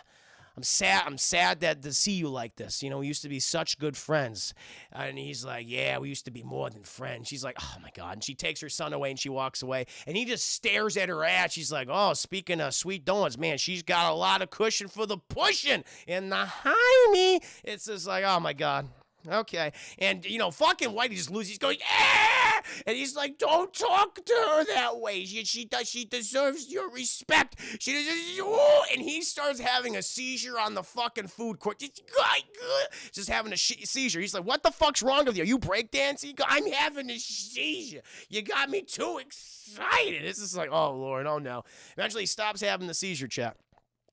I'm sad that to see you like this. We used to be such good friends." And he's like, "Yeah, we used to be more than friends." She's like, "Oh my God." And she takes her son away and she walks away. And he just stares at her ass. She's like, "Oh, speaking of sweet donuts, man, she's got a lot of cushion for the pushing in the hiney." It's just like, oh my God. Okay. And, fucking Whitey just loses. He's going, "Ah!" And he's like, "Don't talk to her that way. She deserves your respect. She deserves you." And he starts having a seizure on the fucking food court. Just having a seizure. He's like, "What the fuck's wrong with you? Are you breakdancing?" "I'm having a seizure. You got me too excited." It's just like, oh, Lord, oh, no. Eventually, he stops having the seizure, chat.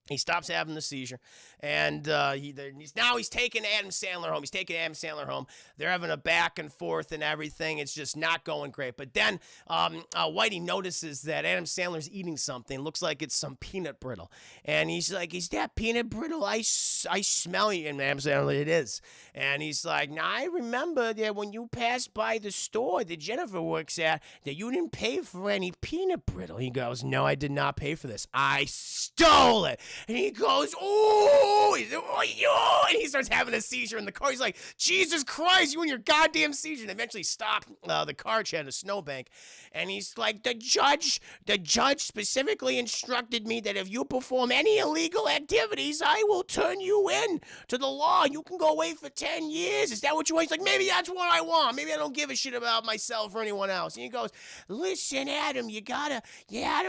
He stops having the seizure, and he's taking Adam Sandler home. He's taking Adam Sandler home. They're having a back and forth and everything. It's just not going great. But then Whitey notices that Adam Sandler's eating something. Looks like it's some peanut brittle. And he's like, "Is that peanut brittle? I smell you." And Adam Sandler, "It is." And he's like, "Now, I remember that when you passed by the store that Jennifer works at, that you didn't pay for any peanut brittle." He goes, "No, I did not pay for this. I stole it." And he goes, "Ooh," and he starts having a seizure in the car. He's like, "Jesus Christ, you and your goddamn seizure." And eventually stop the car, at a snowbank. And he's like, the judge specifically instructed me that if you perform any illegal activities, I will turn you in to the law. You can go away for 10 years. Is that what you want?" He's like, "Maybe that's what I want. Maybe I don't give a shit about myself or anyone else." And he goes, "Listen, Adam, you gotta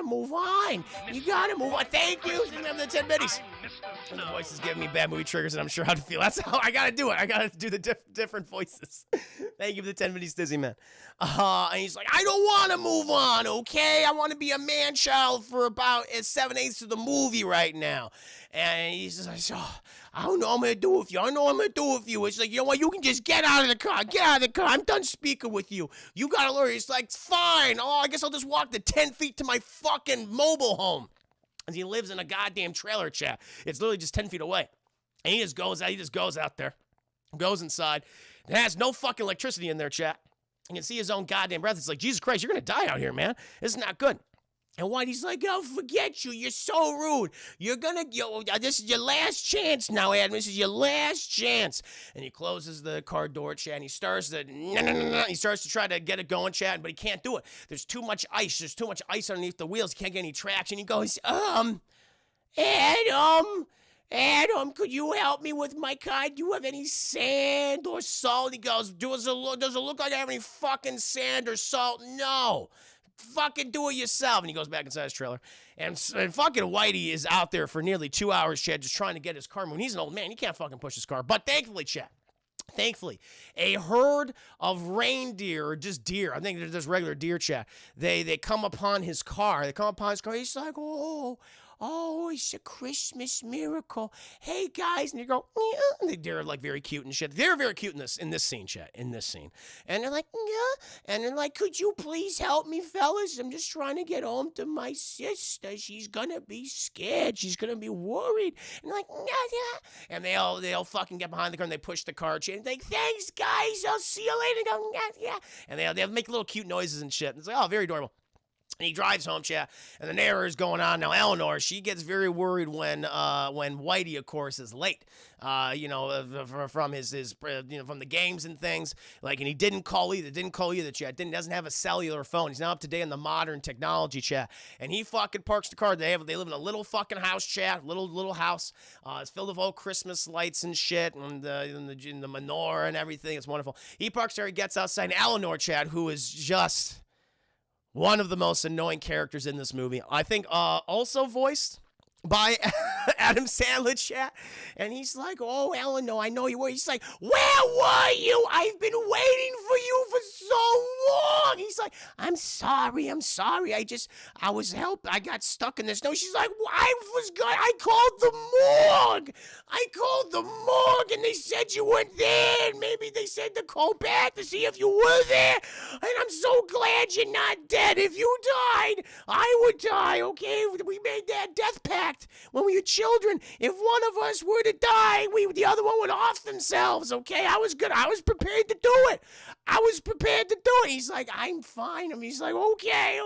move on. You gotta move on." Thank you. Remember the 10 biddies. And the voice is giving me bad movie triggers, and I'm sure how to feel. That's how I gotta do it. I gotta do the different voices. Thank you for the 10 biddies, Dizzy Man. And he's like, "I don't want to move on, okay? I want to be a man-child for about 7/8 of the movie right now." And he's just like, "Oh, I don't know what I'm going to do with you. I don't know what I'm going to do with you." It's like, "You know what? You can just get out of the car. Get out of the car. I'm done speaking with you. You got a lawyer." He's like, "Fine. Oh, I guess I'll just walk the 10 feet to my fucking mobile home." And he lives in a goddamn trailer, chat. It's literally just 10 feet away. And he just goes out there, goes inside. It has no fucking electricity in there, chat. You can see his own goddamn breath. It's like, Jesus Christ, you're going to die out here, man. This is not good. And Whitey's like, "Oh, forget you. You're so rude. This is your last chance now, Adam. This is your last chance." And he closes the car door, chat, and he starts to try to get it going, chat, but he can't do it. There's too much ice. There's too much ice underneath the wheels. He can't get any traction. He goes, Adam, could you help me with my car? Do you have any sand or salt?" He goes, does it look like I have any fucking sand or salt?" "No. Fucking do it yourself." And he goes back inside his trailer. And fucking Whitey is out there for nearly 2 hours, Chad, just trying to get his car moving. He's an old man. He can't fucking push his car. But thankfully, Chad, Thankfully, a herd of reindeer, or just deer, I think they're just regular deer, chat, they come upon his car. He's like, oh, it's a Christmas miracle. Hey, guys. And you go, yeah. And they're like very cute and shit. They're very cute in this scene, chat, in this scene. And they're like, yeah. And they're like, could you please help me, fellas? I'm just trying to get home to my sister. She's going to be scared. She's going to be worried. And they're like, yeah. And they all fucking get behind the car and they push the car chain. And they're like, thanks, guys. I'll see you later. And go, yeah. And they make little cute noises and shit. And it's like, oh, very adorable. And he drives home, chat, and the narrator is going on. Now, Eleanor, she gets very worried when Whitey, of course, is late, from his from the games and things. Like, and he didn't call either, chat. Doesn't have a cellular phone. He's not up to date on the modern technology, chat. And he fucking parks the car. They live in a little fucking house, chat, little house. It's filled with old Christmas lights and shit, and the menorah and everything. It's wonderful. He parks there. He gets outside. And Eleanor, chat, who is just one of the most annoying characters in this movie. I think also voiced by Adam Sandler, chat. And he's like, oh, Eleanor, I know you were. He's like, where were you? I've been waiting for you for so long. He's like, I'm sorry. I got stuck in the snow. She's like, I called the morgue and they said you weren't there. And maybe they said to call back to see if you were there. And I'm so glad you're not dead. If you died, I would die, okay? We made that death pact when we were children. If one of us were to die, the other one would off themselves, okay? I was good. I was prepared to do it. He's like, I'm fine. He's like, okay.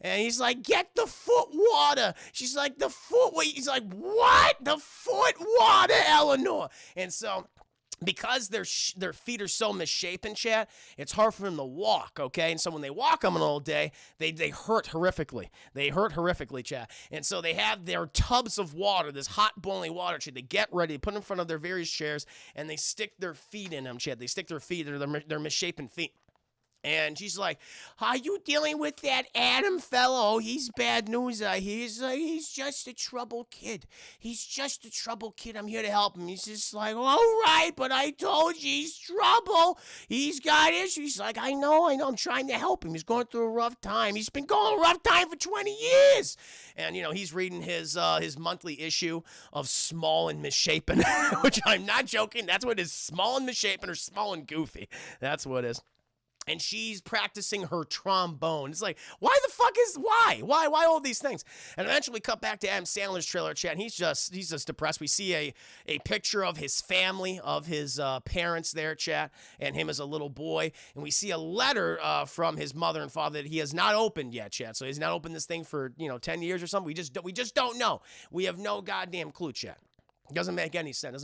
And he's like, get the foot water. She's like, the foot water. He's like, what? The foot water, Eleanor. And so, because their feet are so misshapen, chat, it's hard for them to walk, okay? And so when they walk them an all day, they hurt horrifically. Chat. And so they have their tubs of water, this hot boiling water, chat. They get ready, put in front of their various chairs, and they stick their feet in them, chat. They stick their feet, their misshapen feet. And she's like, are you dealing with that Adam fellow? He's bad news. He's just a troubled kid. I'm here to help him. He's just like, all right, but I told you he's trouble. He's got issues. He's like, I know. I'm trying to help him. He's going through a rough time. He's been going through a rough time for 20 years. And, he's reading his monthly issue of Small and Misshapen, which I'm not joking. That's what it is. Small and Misshapen, or Small and Goofy. That's what it is. And she's practicing her trombone. It's like, why all these things? And eventually we cut back to Adam Sandler's trailer, chat, and he's just depressed. We see a picture of his family, of his parents there, chat, and him as a little boy. And we see a letter from his mother and father that he has not opened yet, chat. So he's not opened this thing for 10 years or something. We just don't know. We have no goddamn clue, chat. Doesn't make any sense.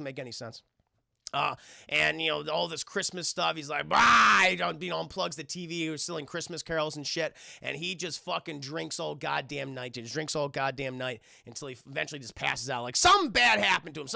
And all this Christmas stuff, he's like, unplugs the TV, who's selling Christmas carols and shit, and he just fucking drinks all goddamn night until he eventually just passes out. Like, something bad happened to him.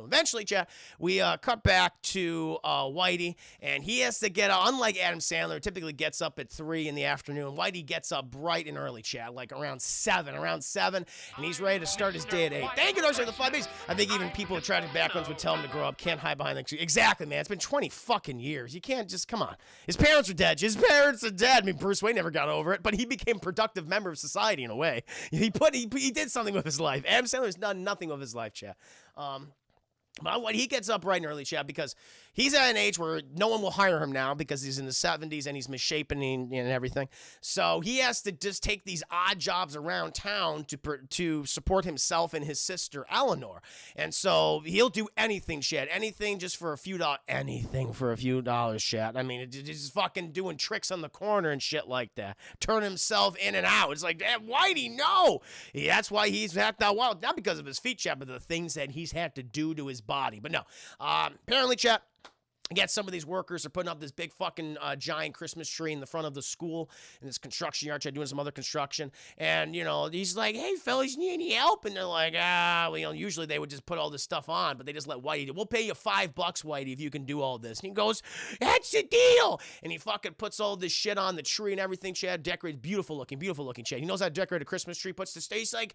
Eventually, chat, we cut back to Whitey, and he has to get up. Unlike Adam Sandler, typically gets up at 3 in the afternoon. Whitey gets up bright and early, chat, like around 7, and he's ready to start his day at 8. Thank you, those are the 5 days. I think even people with tragic backgrounds would tell him to grow up. Can't hide behind the... Exactly, man. It's been 20 fucking years. You can't just... Come on. His parents are dead. I mean, Bruce Wayne never got over it, but he became a productive member of society in a way. He did something with his life. Adam Sandler's done nothing with his life, chat. But he gets up bright and early, chat, because he's at an age where no one will hire him now because he's in the 70s and he's misshapen and everything. So he has to just take these odd jobs around town to support himself and his sister, Eleanor. And so he'll do anything, chat. Anything just for a few dollars. Anything for a few dollars, chat. I mean, he's fucking doing tricks on the corner and shit like that. Turn himself in and out. It's like, Whitey, no! Yeah, that's why he's had that wild. Not because of his feet, chat, but the things that he's had to do to his body. But no, apparently, chat, Again, some of these workers are putting up this big fucking giant Christmas tree in the front of the school in this construction yard, doing some other construction. And, you know, he's like, hey, fellas, you need any help? And they're like, well, you know, usually they would just put all this stuff on, but they just let Whitey do it. We'll pay you $5, Whitey, if you can do all this. And he goes, that's the deal. And he fucking puts all this shit on the tree and everything. Chad decorates, beautiful looking Chad. He knows how to decorate a Christmas tree, puts the stage. He's like,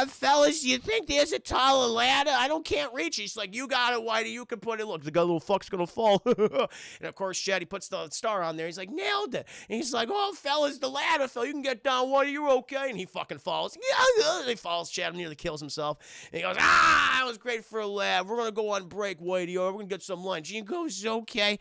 fellas, you think there's a taller ladder? Can't reach it. He's like, you got it, Whitey. You can put it. Look, the little fuck's gonna fall. And of course, Chad, he puts the star on there. He's like, nailed it. And he's like, oh, fellas, the ladder fell. You can get down one. You're okay. And he fucking falls. And he falls. Chad nearly kills himself. And he goes, that was great for a laugh. We're going to go on break, Whitey, or we're going to get some lunch. And he goes, okay.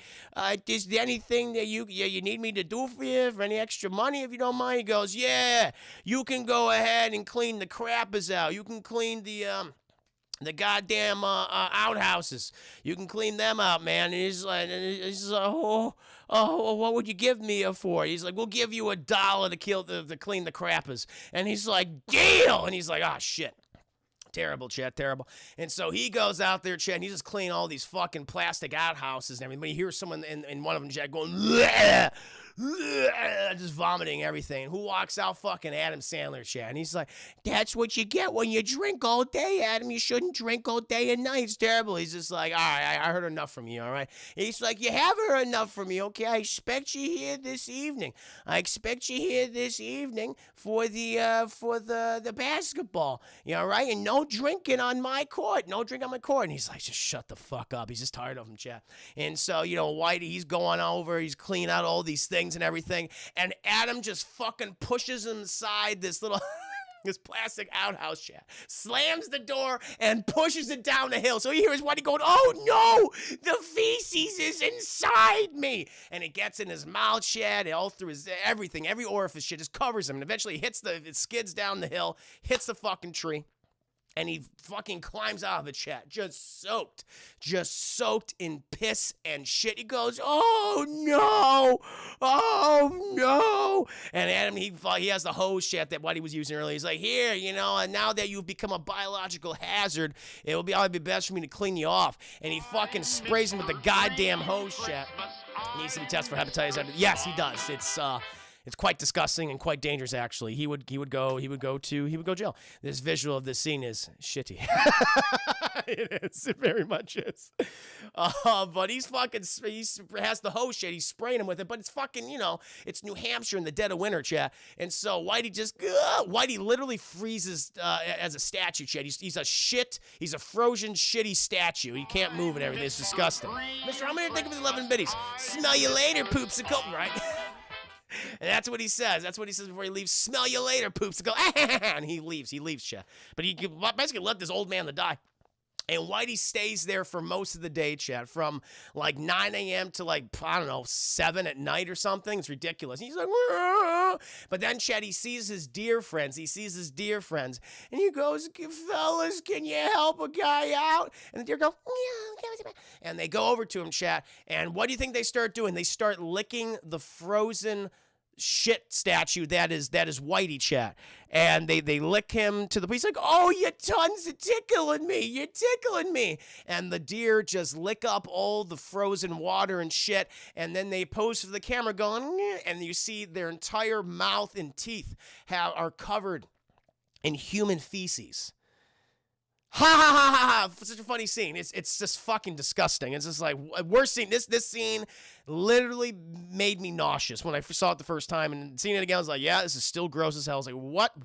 Is there anything that you need me to do for you, for any extra money, if you don't mind? He goes, yeah, you can go ahead and clean the crappers out. You can clean the goddamn outhouses. You can clean them out, man. And he's like, oh, what would you give me for? He's like, we'll give you $1 to clean the crappers. And he's like, deal. And he's like, oh, shit. Terrible, Chet, terrible. And so he goes out there, Chet, and he's just cleaning all these fucking plastic outhouses and everything. But you hear someone in one of them, Chet, going, bleh, bleh, just vomiting everything. Who walks out? Fucking Adam Sandler, Chet. And he's like, that's what you get when you drink all day, Adam. You shouldn't drink all day and night. It's terrible. He's just like, all right, I heard enough from you, all right? He's like, you haven't heard enough from me, okay? I expect you here this evening. I expect you here this evening for the basketball, you know, right? And no drinking on my court. No drink on my court. And he's like, just shut the fuck up. He's just tired of him, chat. And so, you know, Whitey, he's going over, he's cleaning out all these things and everything. And Adam just fucking pushes him inside this little... this plastic outhouse, chat, slams the door and pushes it down the hill. So he hears Whitey going, oh no, the feces is inside me. And it gets in his mouth, chat, all through his everything, every orifice, shit just covers him. And eventually it skids down the hill, hits the fucking tree. And he fucking climbs out of the chat, just soaked in piss and shit. He goes, oh no. And Adam, he has the hose chat that Whitey was using earlier. He's like, here, you know, and now that you've become a biological hazard, it will be best for me to clean you off. And he fucking sprays him with the goddamn hose chat. Needs to be tested for hepatitis. Yes, he does. It's quite disgusting and quite dangerous, actually. He would go jail. This visual of this scene is shitty. It is. It very much is. But he has the hose shit. He's spraying him with it. But it's fucking, you know, it's New Hampshire in the dead of winter, chat. And so Whitey literally freezes as a statue, chat. He's a frozen shitty statue. He can't move and everything. It's disgusting. Mister, I'm going to think of the 11 biddies. Smell you later, poopsicle, right? And that's what he says. That's what he says before he leaves. Smell you later, poops. Go, and he leaves, chat. But he basically let this old man to die. And Whitey stays there for most of the day, chat, from like 9 a.m. to like, I don't know, 7 at night or something. It's ridiculous. And he's like, whoa. But then, chat, he sees his deer friends. And he goes, fellas, can you help a guy out? And the deer go, yeah. And they go over to him, chat. And what do you think they start doing? They start licking the frozen shit statue that is Whitey, chat. And they lick him to the police like, oh, your tongues are tickling me. And the deer just lick up all the frozen water and shit. And then they pose for the camera going, nyeh, and you see their entire mouth and teeth are covered in human feces. Ha ha ha ha ha! Such a funny scene. It's just fucking disgusting. It's just like worst scene. This scene literally made me nauseous when I saw it the first time, and seeing it again, I was like, yeah, this is still gross as hell. I was like,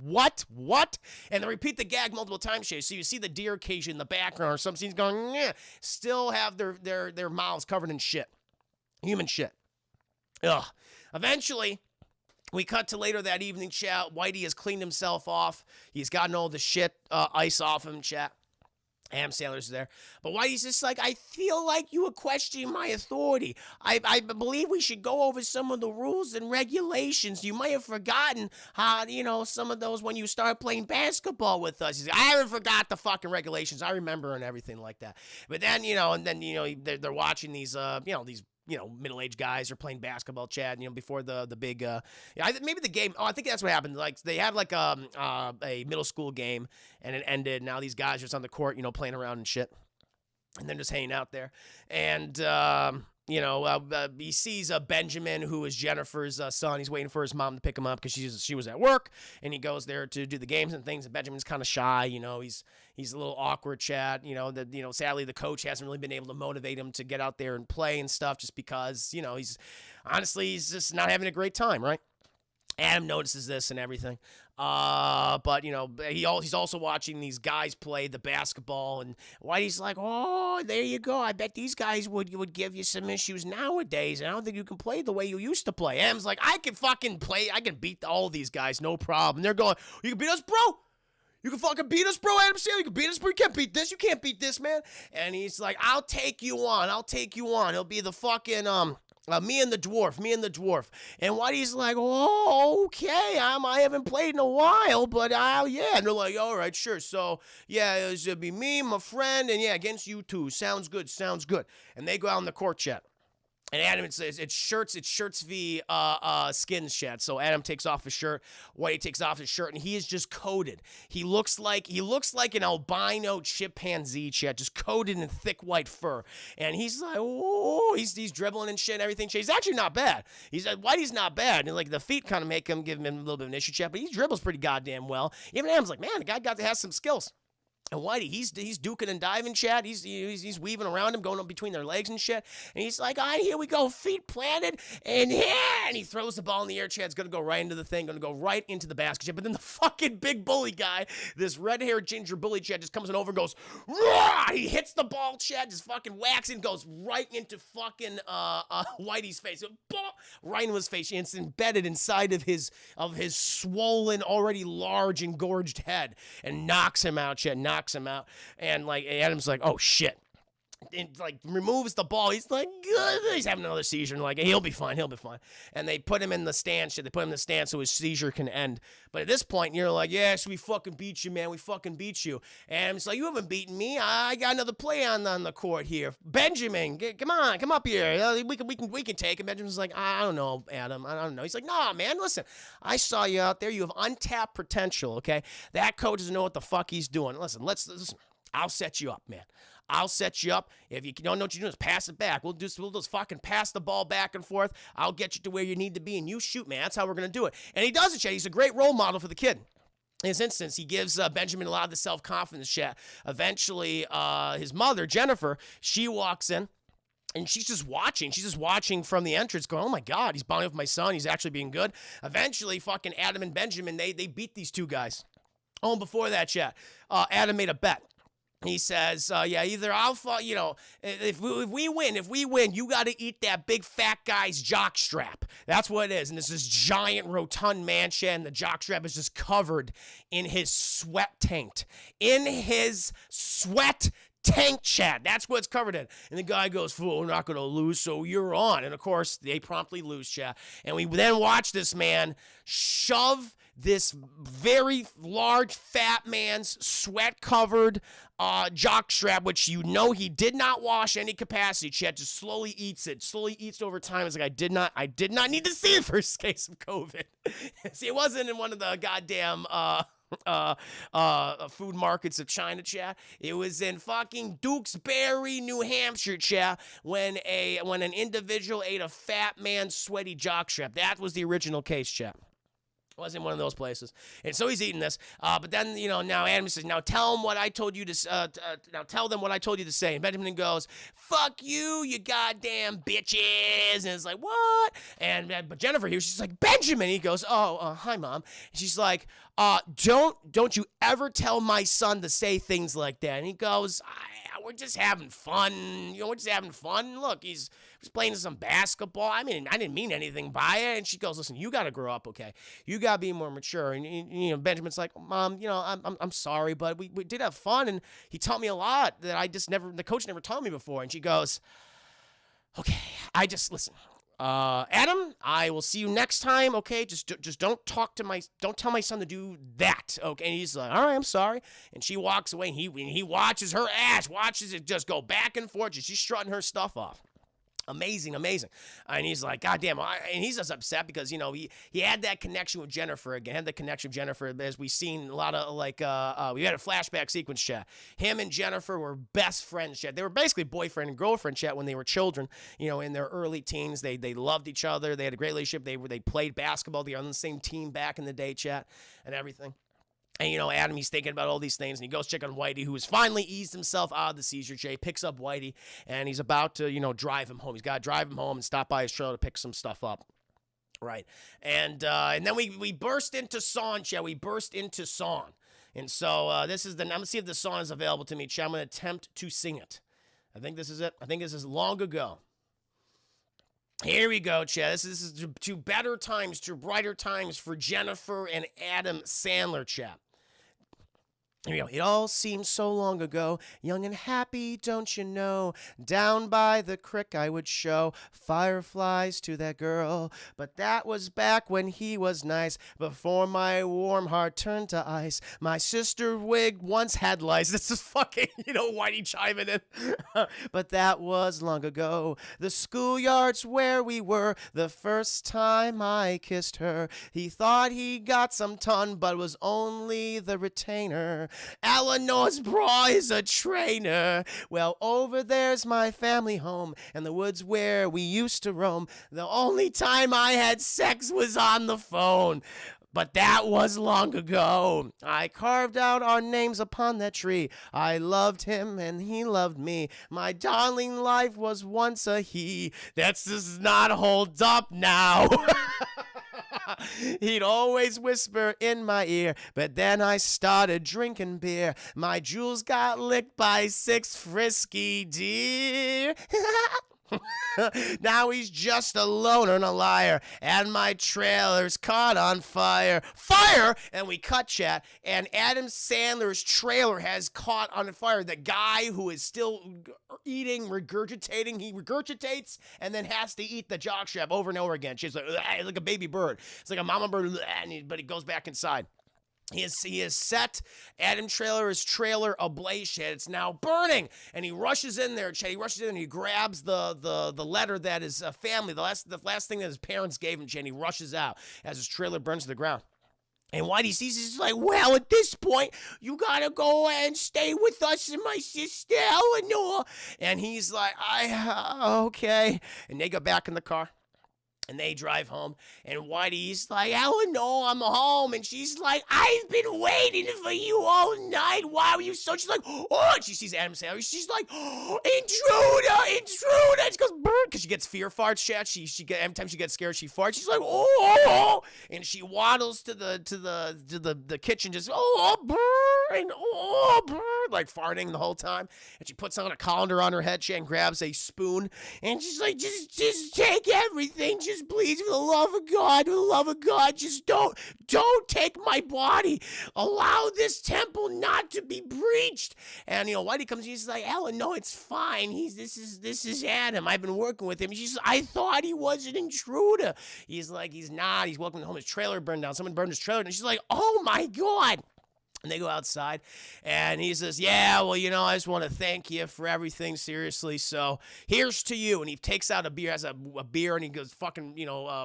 what? And they repeat the gag multiple times, Shay. So you see the deer occasion in the background, or some scenes going, nyeh, still have their mouths covered in shit, human shit. Ugh. Eventually, we cut to later that evening, chat. Whitey has cleaned himself off. He's gotten all the shit, ice off him, chat. Adam Sandler's there. But Whitey's just like, I feel like you were questioning my authority. I believe we should go over some of the rules and regulations. You might have forgotten how, you know, some of those when you started playing basketball with us. He's like, I haven't forgot the fucking regulations. I remember and everything like that. But then, they're watching these, these middle-aged guys are playing basketball, Chad, before the big, maybe the game, I think that's what happened. Like, they had, like, a middle school game, and it ended. Now these guys are just on the court, playing around and shit, and they're just hanging out there. And, he sees Benjamin, who is Jennifer's son. He's waiting for his mom to pick him up because she was at work, and he goes there to do the games and things. And Benjamin's kind of shy, he's a little awkward, Chad. Sadly the coach hasn't really been able to motivate him to get out there and play and stuff, just because he's just not having a great time, right? Adam notices this and everything. But he's also watching these guys play the basketball, and Whitey's like, oh, there you go. I bet these guys would give you some issues nowadays, and I don't think you can play the way you used to play. Adam's like, I can fucking play. I can beat all these guys, no problem. They're going, you can beat us, bro? You can fucking beat us, bro, Adam Sandler. You can beat us, bro. You can't beat this. You can't beat this, man. And he's like, I'll take you on. He'll be the fucking, me and the dwarf. And Whitey's like, oh, okay. I haven't played in a while, but yeah. And they're like, all right, sure. So, yeah, it'll be me, my friend, and yeah, against you two. Sounds good. And they go out in the court chat. And Adam says it's shirts v skins, chat. So Adam takes off his shirt, Whitey takes off his shirt, and he is just coated. He looks like an albino chimpanzee, chat, just coated in thick white fur. And he's like, oh, he's dribbling and shit and everything. He's actually not bad. He's like, Whitey's not bad. And like the feet kind of give him a little bit of an issue, chat, but he dribbles pretty goddamn well. Even Adam's like, man, the guy has some skills. And Whitey, he's duking and diving, chat. He's weaving around him, going up between their legs and shit. And he's like, all right, here we go, feet planted, and he throws the ball in the air, chat. It's gonna go right into the thing, gonna go right into the basket, chat. But then the fucking big bully guy, this red-haired ginger bully, chat, just comes in over and goes, rah! He hits the ball, chat, just fucking whacks and goes right into fucking Whitey's face, right into his face. It's embedded inside of his swollen, already large, engorged head, and knocks him out, chat. Knocks him out, and like Adam's like, oh shit, and like removes the ball. He's like, good. He's having another seizure, and like, hey, he'll be fine. And they put him in the stand, shit. They put him in the stand so his seizure can end. But at this point, you're like, yes, we fucking beat you, man. We fucking beat you. And it's like, you haven't beaten me. I got another play on the court here. Benjamin, come on, come up here. We can take him. Benjamin's like, I don't know, Adam. I don't know. He's like, nah, man, listen. I saw you out there. You have untapped potential, okay? That coach doesn't know what the fuck he's doing. Listen. I'll set you up, man. I'll set you up. If you don't know what you're doing, just pass it back. We'll just fucking pass the ball back and forth. I'll get you to where you need to be, and you shoot, man. That's how we're going to do it. And he does it, Chad. He's a great role model for the kid. In this instance, he gives Benjamin a lot of the self-confidence, chat. Eventually, his mother, Jennifer, she walks in. And she's just watching. She's just watching from the entrance going, oh, my God, he's bonding with my son. He's actually being good. Eventually, fucking Adam and Benjamin, they beat these two guys. Oh, and before that, chat, Adam made a bet. He says, yeah, either I'll fall, if we win, you got to eat that big fat guy's jock strap. That's what it is. And it's this giant rotund mansion. And the jock strap is just covered in his sweat tanked. Tank, chat. That's what it's covered in. And the guy goes, fool, we're not going to lose, so you're on. And, of course, they promptly lose, chat. And we then watch this man shove this very large fat man's sweat-covered jockstrap, which he did not wash any capacity, chat. Just slowly eats it over time. It's like, I did not need to see the first case of COVID. See, it wasn't in one of the goddamn food markets of China, chat. It was in fucking Dukesbury, New Hampshire, chat, when an individual ate a fat man's sweaty jockstrap. That was the original case, chat. Wasn't one of those places. And so he's eating this. But then, now Adam says, now tell them what I told you to now tell them what I told you to say. And Benjamin goes, fuck you, you goddamn bitches. And it's like, what? But Jennifer here, she's like, Benjamin. He goes, hi, Mom. And she's like, don't you ever tell my son to say things like that. And he goes, we're just having fun. We're just having fun. Look, he's playing some basketball. I mean, I didn't mean anything by it. And she goes, listen, you got to grow up, okay? You got to be more mature. And, Benjamin's like, Mom, I'm sorry, but we did have fun. And he taught me a lot that the coach never taught me before. And she goes, okay, listen. Adam, I will see you next time, okay? Just don't tell my son to do that, okay? And he's like, all right, I'm sorry. And she walks away, and he watches her ass, watches it just go back and forth. She's strutting her stuff off. Amazing. And he's like, God damn. And he's just upset because, he had that connection with Jennifer again. As we've seen a lot of, we had a flashback sequence, chat. Him and Jennifer were best friends, chat. They were basically boyfriend and girlfriend, chat, when they were children, in their early teens. They loved each other. They had a great relationship. They played basketball. They were on the same team back in the day, chat, and everything. And, Adam, he's thinking about all these things, and he goes check on Whitey, who has finally eased himself out of the seizure. Jay picks up Whitey, and he's about to, drive him home. He's got to drive him home and stop by his trailer to pick some stuff up. Right. And then we burst into song, chat. We burst into song. And so this is I'm going to see if the song is available to me, chat. I'm going to attempt to sing it. I think this is it. I think this is Long Ago. Here we go, chat. This is to better times, to brighter times for Jennifer and Adam Sandler, chat. Here we go. It all seems so long ago, young and happy, don't you know? Down by the creek I would show fireflies to that girl. But that was back when he was nice, before my warm heart turned to ice. My sister wig once had lice. This is fucking, Whitey chiming in. But that was long ago. The schoolyard's where we were the first time I kissed her. He thought he got some ton, but was only the retainer. Eleanor's bra is a trainer. Well, over there's my family home, and the woods where we used to roam. The only time I had sex was on the phone. But that was long ago. I carved out our names upon that tree. I loved him and he loved me. My darling life was once a he. That does not hold up now. He'd always whisper in my ear, but then I started drinking beer. My jewels got licked by 6 frisky deer. Now he's just a loner and a liar, and my trailer's caught on fire. Fire! And we cut, chat, and Adam Sandler's trailer has caught on fire. The guy who is still eating, regurgitating, he regurgitates and then has to eat the jockstrap over and over again. She's like a baby bird. It's like a mama bird, but he goes back inside. He has set Adam Trailer's trailer ablaze, Chad. It's now burning, and he rushes in there, Chad. He rushes in and he grabs the letter that his family, the last thing that his parents gave him, Chad. And he rushes out as his trailer burns to the ground. And Whitey sees this, he's like, well, at this point, you gotta go and stay with us and my sister Eleanor. And he's like, okay. And they go back in the car. And they drive home, and Whitey's like, Eleanor, I'm home. And she's like, I've been waiting for you all night. Why were you so? She's like, oh, and she sees Adam Sandler. She's like, oh, intruder. And she goes, brr, because she gets fear farts, chat. Every time she gets scared, she farts. She's like, oh, and she waddles to the kitchen, just, oh, brr, and oh, brr, like farting the whole time. And she puts on a colander on her head, and grabs a spoon, and she's like, just take everything, just please, for the love of God, just don't take my body. Allow this temple not to be breached. And Whitey comes in, he's like, Ellen, no, it's fine. This is Adam. I've been working with him. She's like, I thought he was an intruder. He's like, he's not. He's welcome home. His trailer burned down. Someone burned his trailer, and she's like, oh my God. And they go outside, and he says, yeah, well, I just want to thank you for everything, seriously, so here's to you. And he takes out a beer, has a beer, and he goes fucking,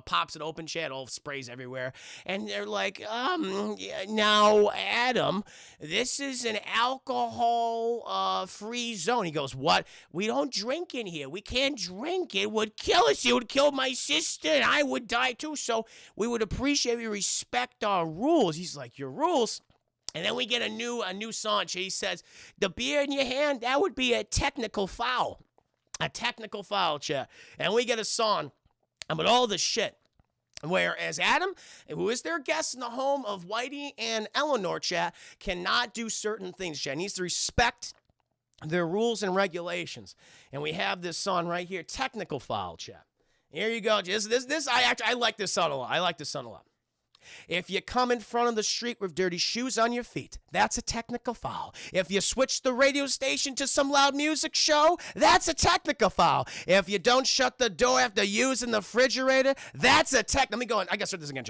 pops it open, chat, all sprays everywhere. And they're like, now, Adam, this is an alcohol-free zone. He goes, what? We don't drink in here. We can't drink. It would kill us. It would kill my sister, and I would die too, so we would appreciate you respect our rules. He's like, your rules? And then we get a new song. He says, the beer in your hand, that would be a technical foul. A technical foul, chat. And we get a song about all this shit. Whereas Adam, who is their guest in the home of Whitey and Eleanor, chat, cannot do certain things, chat. He needs to respect their rules and regulations. And we have this song right here, technical foul, chat. Here you go. I like this song a lot. If you come in front of the street with dirty shoes on your feet, that's a technical foul. If you switch the radio station to some loud music show, that's a technical foul. If you don't shut the door after using the refrigerator, that's a let me go on. I gotta start this again.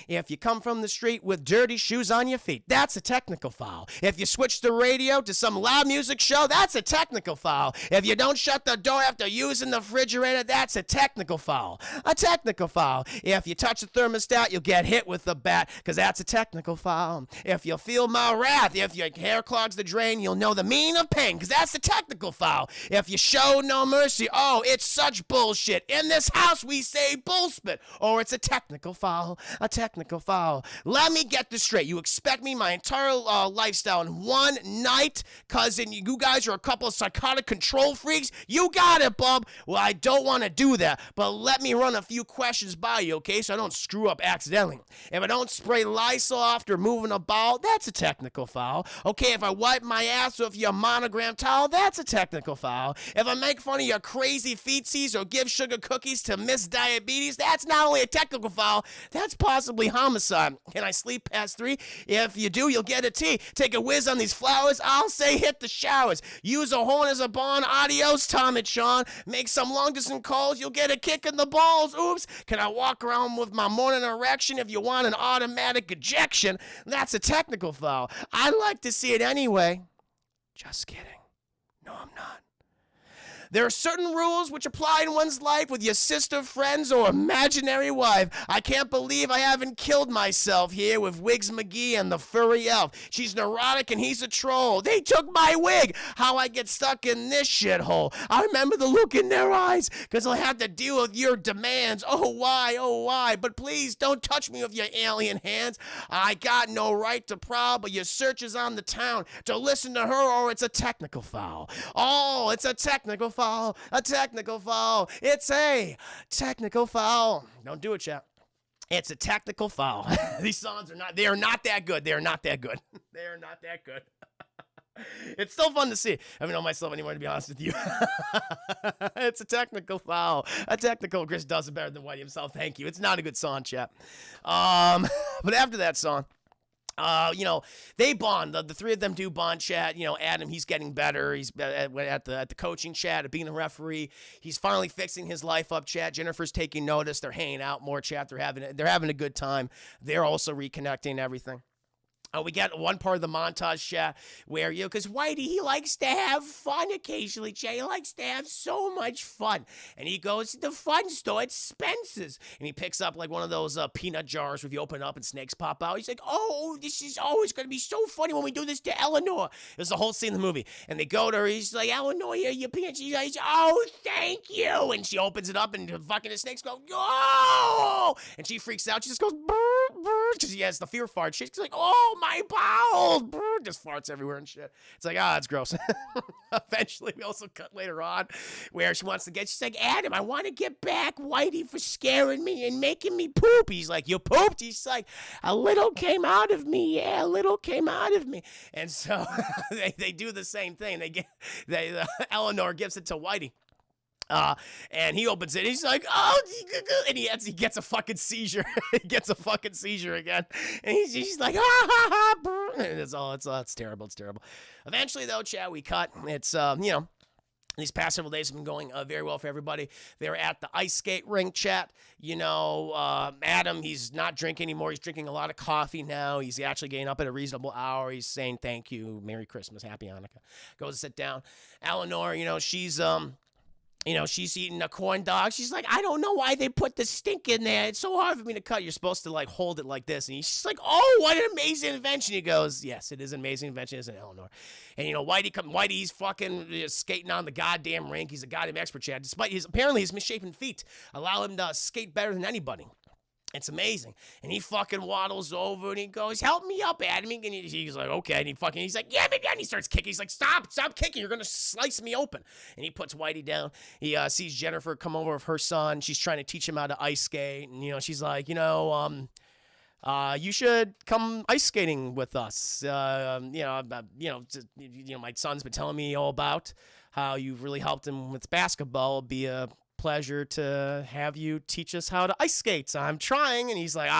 If you come from the street with dirty shoes on your feet, that's a technical foul. If you switch the radio to some loud music show, that's a technical foul. If you don't shut the door after using the refrigerator, that's a technical foul. A technical foul. If you touch the thermostat, you'll get hit with the bat, because that's a technical foul. If you feel my wrath, if your hair clogs the drain, you'll know the meaning of pain, because that's the technical foul. If you show no mercy, oh, it's such bullshit. In this house, we say bullspit, or it's a technical foul, a technical foul. Let me get this straight. You expect me my entire lifestyle in one night, cousin? You guys are a couple of psychotic control freaks? You got it, bub. Well, I don't want to do that, but let me run a few questions by you, okay, so I don't screw up accidentally. If I don't spray Lysol after moving a bowel, that's a technical foul. Okay, if I wipe my ass with your monogram towel, that's a technical foul. If I make fun of your crazy feetsies or give sugar cookies to Miss Diabetes, that's not only a technical foul, that's possibly homicide. Can I sleep past 3? If you do, you'll get a T. Take a whiz on these flowers, I'll say hit the showers. Use a horn as a bond, adios, Tom and Sean. Make some long distance calls, you'll get a kick in the balls. Oops. Can I walk around with my morning erection? If you want an automatic ejection, that's a technical foul. I'd like to see it anyway. Just kidding. No, I'm not. There are certain rules which apply in one's life with your sister, friends, or imaginary wife. I can't believe I haven't killed myself here with Wiggs McGee and the furry elf. She's neurotic and he's a troll. They took my wig. How I get stuck in this shithole. I remember the look in their eyes, because I'll have to deal with your demands. Oh, why? Oh, why? But please don't touch me with your alien hands. I got no right to prowl, but your search is on the town to listen to her, or it's a technical foul. Oh, it's a technical foul. A technical foul. It's a technical foul. Don't do it, chat. It's a technical foul. These songs they are not that good. They are not that good. They are not that good. It's still fun to see. I don't know myself anymore, to be honest with you. It's a technical foul. A technical. Chris does it better than Whitey himself. Thank you. It's not a good song, chat. But after that song, they bond. The three of them do bond, chat. Adam, he's getting better. He's at the coaching, chat, at being a referee. He's finally fixing his life up, chat. Jennifer's taking notice. They're hanging out more, chat. They're having a good time. They're also reconnecting everything. We got one part of the montage, chat, where, because Whitey, he likes to have fun occasionally, chat. He likes to have so much fun. And he goes to the fun store at Spencer's. And he picks up, like, one of those peanut jars where you open it up and snakes pop out. He's like, oh, this is always going to be so funny when we do this to Eleanor. There's the whole scene in the movie. And they go to her. He's like, Eleanor, here, your peanuts. She's like, oh, thank you. And she opens it up, and fucking the snakes go, oh! And she freaks out. She just goes, because she has the fear fart. She's like, oh, my bowels, just farts everywhere and shit. It's like, it's gross. Eventually, we also cut later on where she's like, Adam, I want to get back Whitey for scaring me and making me poop. He's like, you pooped? He's like, a little came out of me. Yeah, a little came out of me. And so they do the same thing. Eleanor gives it to Whitey. And he opens it. He's like, oh, and he gets a fucking seizure. He gets a fucking seizure again. And he's like, and it's terrible. It's terrible. Eventually, though, chat, we cut. It's, these past several days have been going very well for everybody. They're at the ice skate rink, chat. Adam, he's not drinking anymore. He's drinking a lot of coffee now. He's actually getting up at a reasonable hour. He's saying thank you, Merry Christmas, Happy Hanukkah. Goes to sit down. Eleanor, she's eating a corn dog. She's like, I don't know why they put the stink in there. It's so hard for me to cut. You're supposed to, like, hold it like this. And she's like, oh, what an amazing invention. He goes, yes, it is an amazing invention, isn't it, Eleanor? And, Whitey's fucking skating on the goddamn rink. He's a goddamn expert, chat. Despite apparently his misshapen feet allow him to skate better than anybody. It's amazing. And he fucking waddles over and he goes, help me up, Adam. And he's like, okay. And he's like, yeah, baby. And he starts kicking. He's like, stop kicking. You're going to slice me open. And he puts Whitey down. He sees Jennifer come over with her son. She's trying to teach him how to ice skate. And, she's like, you should come ice skating with us. My son's been telling me all about how you've really helped him with basketball. It'd be a pleasure to have you teach us how to ice skate. I'm trying. And he's like,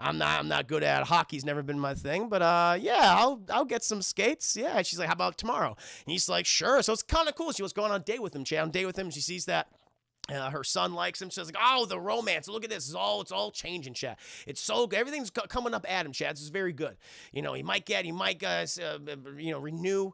I'm not good at it. Hockey's never been my thing, but I'll get some skates. Yeah. She's like, how about tomorrow? And he's like, sure. So it's kind of cool. She was going on a date with him, chat. On a date with him. She sees that Her son likes him. She's like, oh, the romance. Look at this. It's all changing, chat. It's so good. Everything's coming up at him, chat. This is very good. You know, he might renew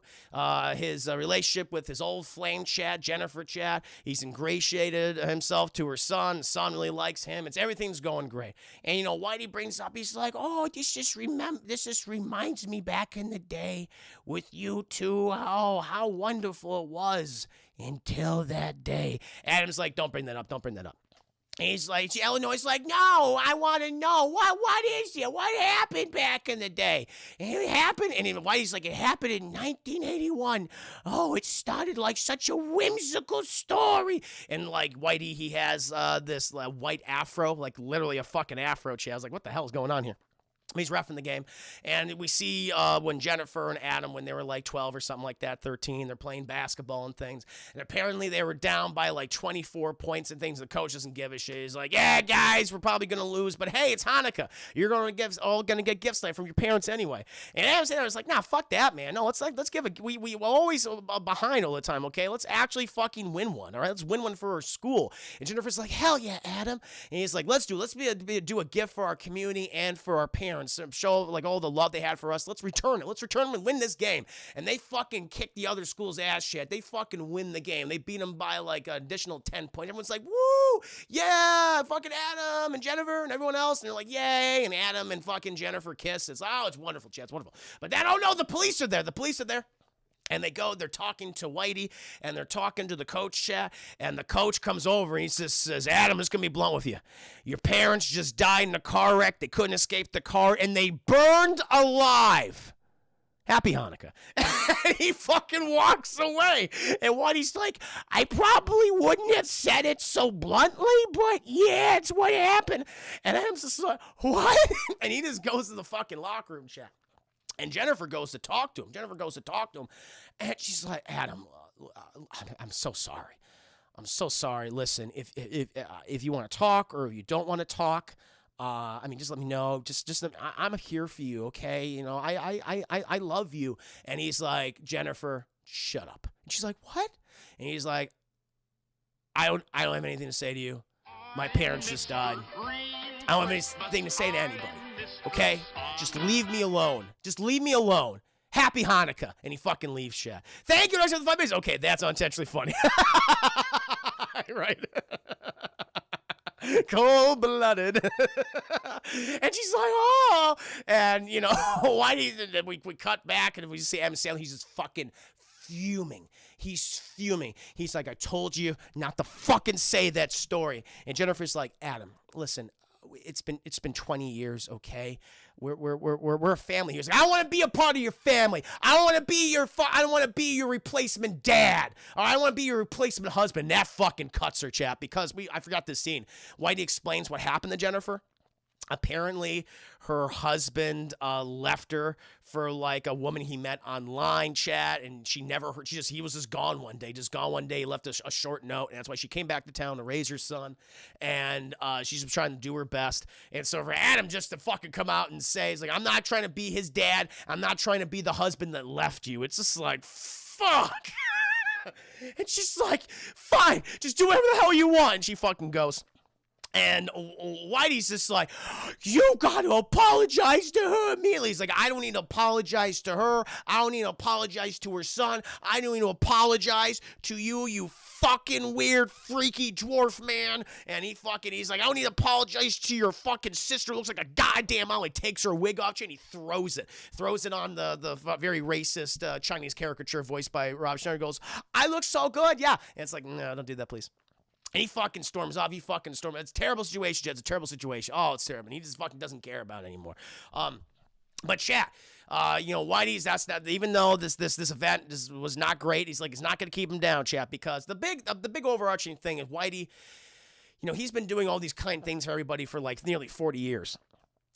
his relationship with his old flame, chat, Jennifer, chat. He's ingratiated himself to her son. The son really likes him. Everything's going great. And, you know, Whitey brings up, he's like, oh, this just reminds me back in the day with you two. Oh, how wonderful it was. Until that day. Adam's like, don't bring that up. Don't bring that up. And he's like, Illinois' like, no, I want to know. What is it? What happened back in the day? And it happened, and Whitey's like, it happened in 1981. Oh, it started like such a whimsical story. And like Whitey, he has this white afro, like literally a fucking afro. I was like, what the hell is going on here? He's reffing the game, and we see when Jennifer and Adam, when they were like 12 or something like that, 13, they're playing basketball and things, and apparently they were down by like 24 points and things. The coach doesn't give a shit. He's like, yeah, guys, we're probably going to lose, but hey, it's Hanukkah. You're all going to get gifts tonight from your parents anyway. And Adam said, I was like, nah, fuck that, man. No, let's give we always behind all the time, okay? Let's actually fucking win one, all right? Let's win one for our school. And Jennifer's like, hell yeah, Adam. And he's like, let's do a gift for our community and for our parents. Show like all the love they had for us. Let's return it. Let's return them and win this game. And they fucking kick the other school's ass shit. They fucking win the game. They beat them by like an additional 10 points. Everyone's like, woo, yeah, fucking Adam and Jennifer and everyone else. And they're like, yay. And Adam and fucking Jennifer kiss. It's wonderful, chat. It's wonderful. But then, oh no, the police are there. The police are there. And they're talking to Whitey, and they're talking to the coach, chat, and the coach comes over, and he says, Adam, it's going to be blunt with you. Your parents just died in a car wreck. They couldn't escape the car, and they burned alive. Happy Hanukkah. And he fucking walks away. And Whitey's like, I probably wouldn't have said it so bluntly, but yeah, it's what happened. And Adam's just like, what? And he just goes to the fucking locker room, chat. And Jennifer goes to talk to him. And she's like, Adam, I'm so sorry. I'm so sorry. Listen, if you want to talk or if you don't want to talk, just let me know. I'm here for you, okay? You know, I love you. And he's like, Jennifer, shut up. And she's like, what? And he's like, I don't have anything to say to you. My parents just died. I don't have anything to say to anybody. Okay? Just leave me alone. Just leave me alone. Happy Hanukkah. And he fucking leaves shit. Thank you, Dr. 5 minutes. Okay, that's unintentionally funny. Right. Cold-blooded. And she's like, oh. And, you know, why did we cut back and we see Adam Sandler, he's just fucking fuming. He's fuming. He's like, I told you not to fucking say that story. And Jennifer's like, Adam, listen, it's been 20 years, okay? We're a family. He's like, I want to be a part of your family. I don't want to be your replacement dad. Or I don't want to be your replacement husband. That fucking cuts her, chat, because I forgot this scene. Whitey explains what happened to Jennifer. Apparently, her husband left her for like a woman he met online, chat, and he was just gone one day. He left a short note, and that's why she came back to town to raise her son, and she's trying to do her best. And so for Adam just to fucking come out and say, he's like, I'm not trying to be his dad. I'm not trying to be the husband that left you. It's just like, fuck. And she's like, fine, just do whatever the hell you want. And she fucking goes. And Whitey's just like, you got to apologize to her immediately. He's like, I don't need to apologize to her. I don't need to apologize to her son. I don't need to apologize to you, you fucking weird, freaky dwarf man. And he's like, I don't need to apologize to your fucking sister. Looks like a goddamn owl. He takes her wig off and he throws it on the very racist Chinese caricature voiced by Rob Schneider. Goes, I look so good. Yeah. And it's like, no, don't do that, please. And he fucking storms off. It's a terrible situation, Jed. It's a terrible situation. Oh, it's terrible. And he just fucking doesn't care about it anymore. But chat, Whitey's, even though this event was not great, he's like, it's not going to keep him down, chat, because the big overarching thing is Whitey, he's been doing all these kind things for everybody for like nearly 40 years.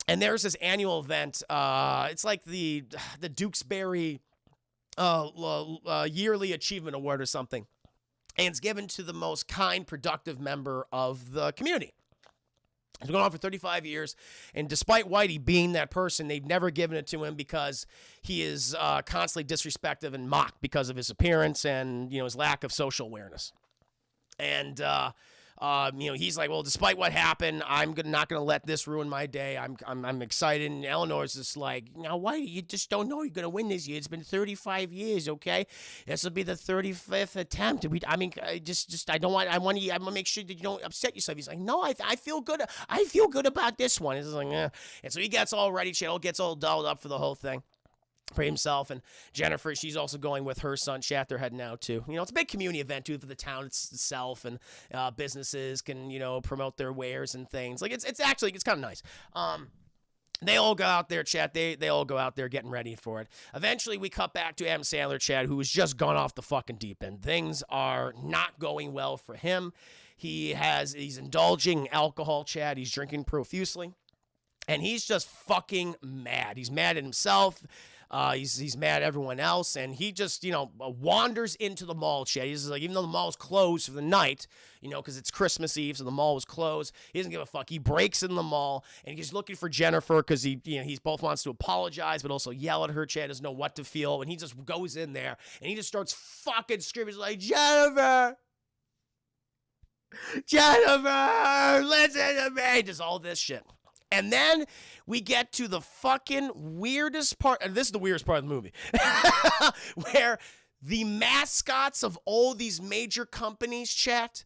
And there's this annual event. It's like the Dukesbury Yearly Achievement Award or something. And it's given to the most kind, productive member of the community. It's been going on for 35 years, and despite Whitey being that person, they've never given it to him because he is constantly disrespected and mocked because of his appearance and his lack of social awareness. And He's like, well, despite what happened, I'm not gonna let this ruin my day. I'm excited. And Eleanor's just like, why you just don't know you're gonna win this year? It's been 35 years, okay? This will be the 35th attempt. I don't want. I want you. I'm gonna make sure that you don't upset yourself. He's like, no, I feel good. I feel good about this one. It's like, and so he gets all ready. Chad gets all dolled up for the whole thing. For himself, and Jennifer, she's also going with her son, Chat. They're heading out too. It's a big community event too for the town itself, and businesses can promote their wares and things. Like it's kind of nice. They all go out there, Chat. They all go out there getting ready for it. Eventually, we cut back to Adam Sandler, Chat, who has just gone off the fucking deep end. Things are not going well for him. He's indulging in alcohol, Chat. He's drinking profusely, and he's just fucking mad. He's mad at himself. He's mad at everyone else, and he just, wanders into the mall, Chad. He's just like, even though the mall is closed for the night, because it's Christmas Eve, so the mall was closed, he doesn't give a fuck. He breaks in the mall, and he's looking for Jennifer because he both wants to apologize, but also yell at her. Chad doesn't know what to feel, and he just goes in there, and he just starts fucking screaming. He's like, Jennifer, listen to me. Just all this shit. And then we get to the fucking weirdest part, and this is the weirdest part of the movie, where the mascots of all these major companies, Chat,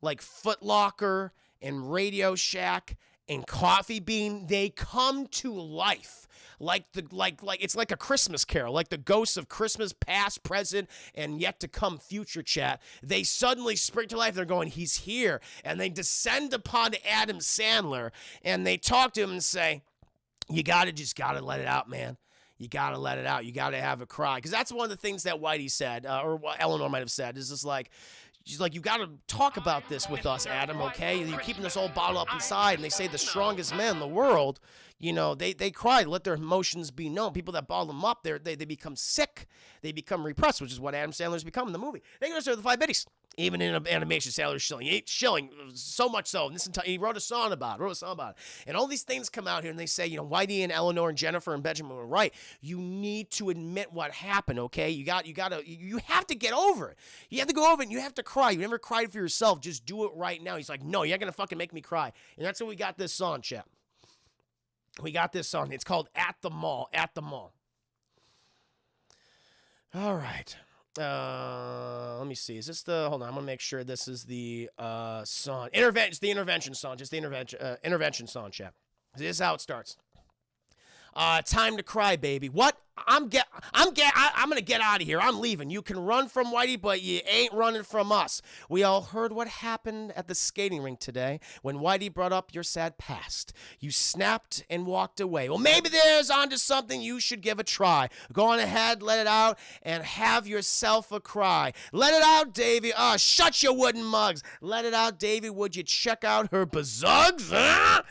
like Foot Locker and Radio Shack and Coffee Bean, they come to life. Like it's like a Christmas carol, like the ghosts of Christmas past, present, and yet to come future, Chat. They suddenly spring to life. They're going, he's here. And they descend upon Adam Sandler, and they talk to him and say, you gotta let it out, man. You gotta let it out. You gotta have a cry. Because that's one of the things that Whitey said, or what Eleanor might have said, is just like, she's like, you got to talk about this with us, Adam, okay? You're keeping this all bottled up inside. And they say the strongest men in the world, they cry, let their emotions be known. People that bottle them up, they become sick. They become repressed, which is what Adam Sandler's become in the movie. They go to the Five Biddies. Even in animation, Sandler's shilling. He ate shilling so much so. And he wrote a song about it. And all these things come out here, and they say, Whitey and Eleanor and Jennifer and Benjamin were right. You need to admit what happened, okay? You have to get over it. You have to go over it, and you have to cry. You never cried for yourself. Just do it right now. He's like, no, you're not going to fucking make me cry. And that's what we got this song, Chap. We got this song. It's called At the Mall. At the Mall. All right. Let me see. Is this hold on, I'm gonna make sure this is the song. It's the intervention song. Just the intervention song, Chap. This is how it starts. Time to cry, baby. What? I'm gonna get out of here. I'm leaving. You can run from Whitey, but you ain't running from us. We all heard what happened at the skating rink today when Whitey brought up your sad past. You snapped and walked away. Well, maybe there's onto something you should give a try. Go on ahead, let it out, and have yourself a cry. Let it out, Davy. Shut your wooden mugs. Let it out, Davy. Would you check out her bazugs? Huh?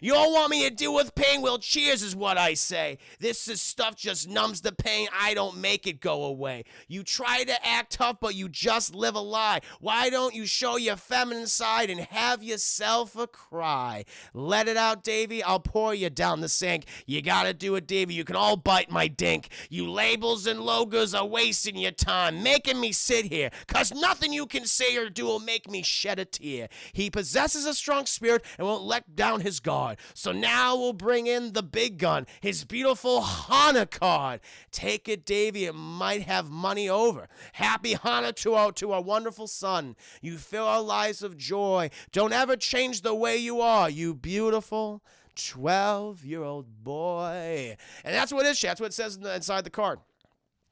You all want me to deal with pain? Well, cheers is what I say. This is stuff just numbs the pain. I don't make it go away. You try to act tough, but you just live a lie. Why don't you show your feminine side and have yourself a cry? Let it out, Davy. I'll pour you down the sink. You gotta do it, Davy. You can all bite my dink. You labels and logos are wasting your time, making me sit here, cause nothing you can say or do will make me shed a tear. He possesses a strong spirit and won't let down his guard. So now we'll bring in the big gun, his beautiful Hanukkah card. Take it, Davy. It might have money over. Happy Hanukkah to our wonderful son. You fill our lives of joy. Don't ever change the way you are, you beautiful 12-year-old boy. And that's what it is. That's what it says inside the card.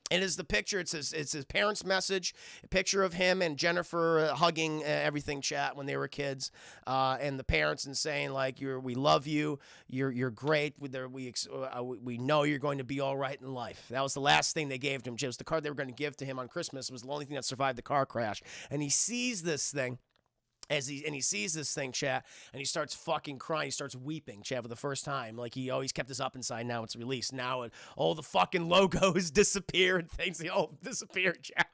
It is the picture. It's his parents' message, a picture of him and Jennifer hugging everything, Chat, when they were kids, and the parents and saying like, we love you, you're great. We know you're going to be all right in life. That was the last thing they gave to him. Just the card they were going to give to him on Christmas was the only thing that survived the car crash. And he sees this thing. He sees this thing, Chat, and he starts fucking crying. He starts weeping, Chat, for the first time. Like, he always kept this up inside. Now it's released. Now all the fucking logos disappear and things. They all disappear, Chat.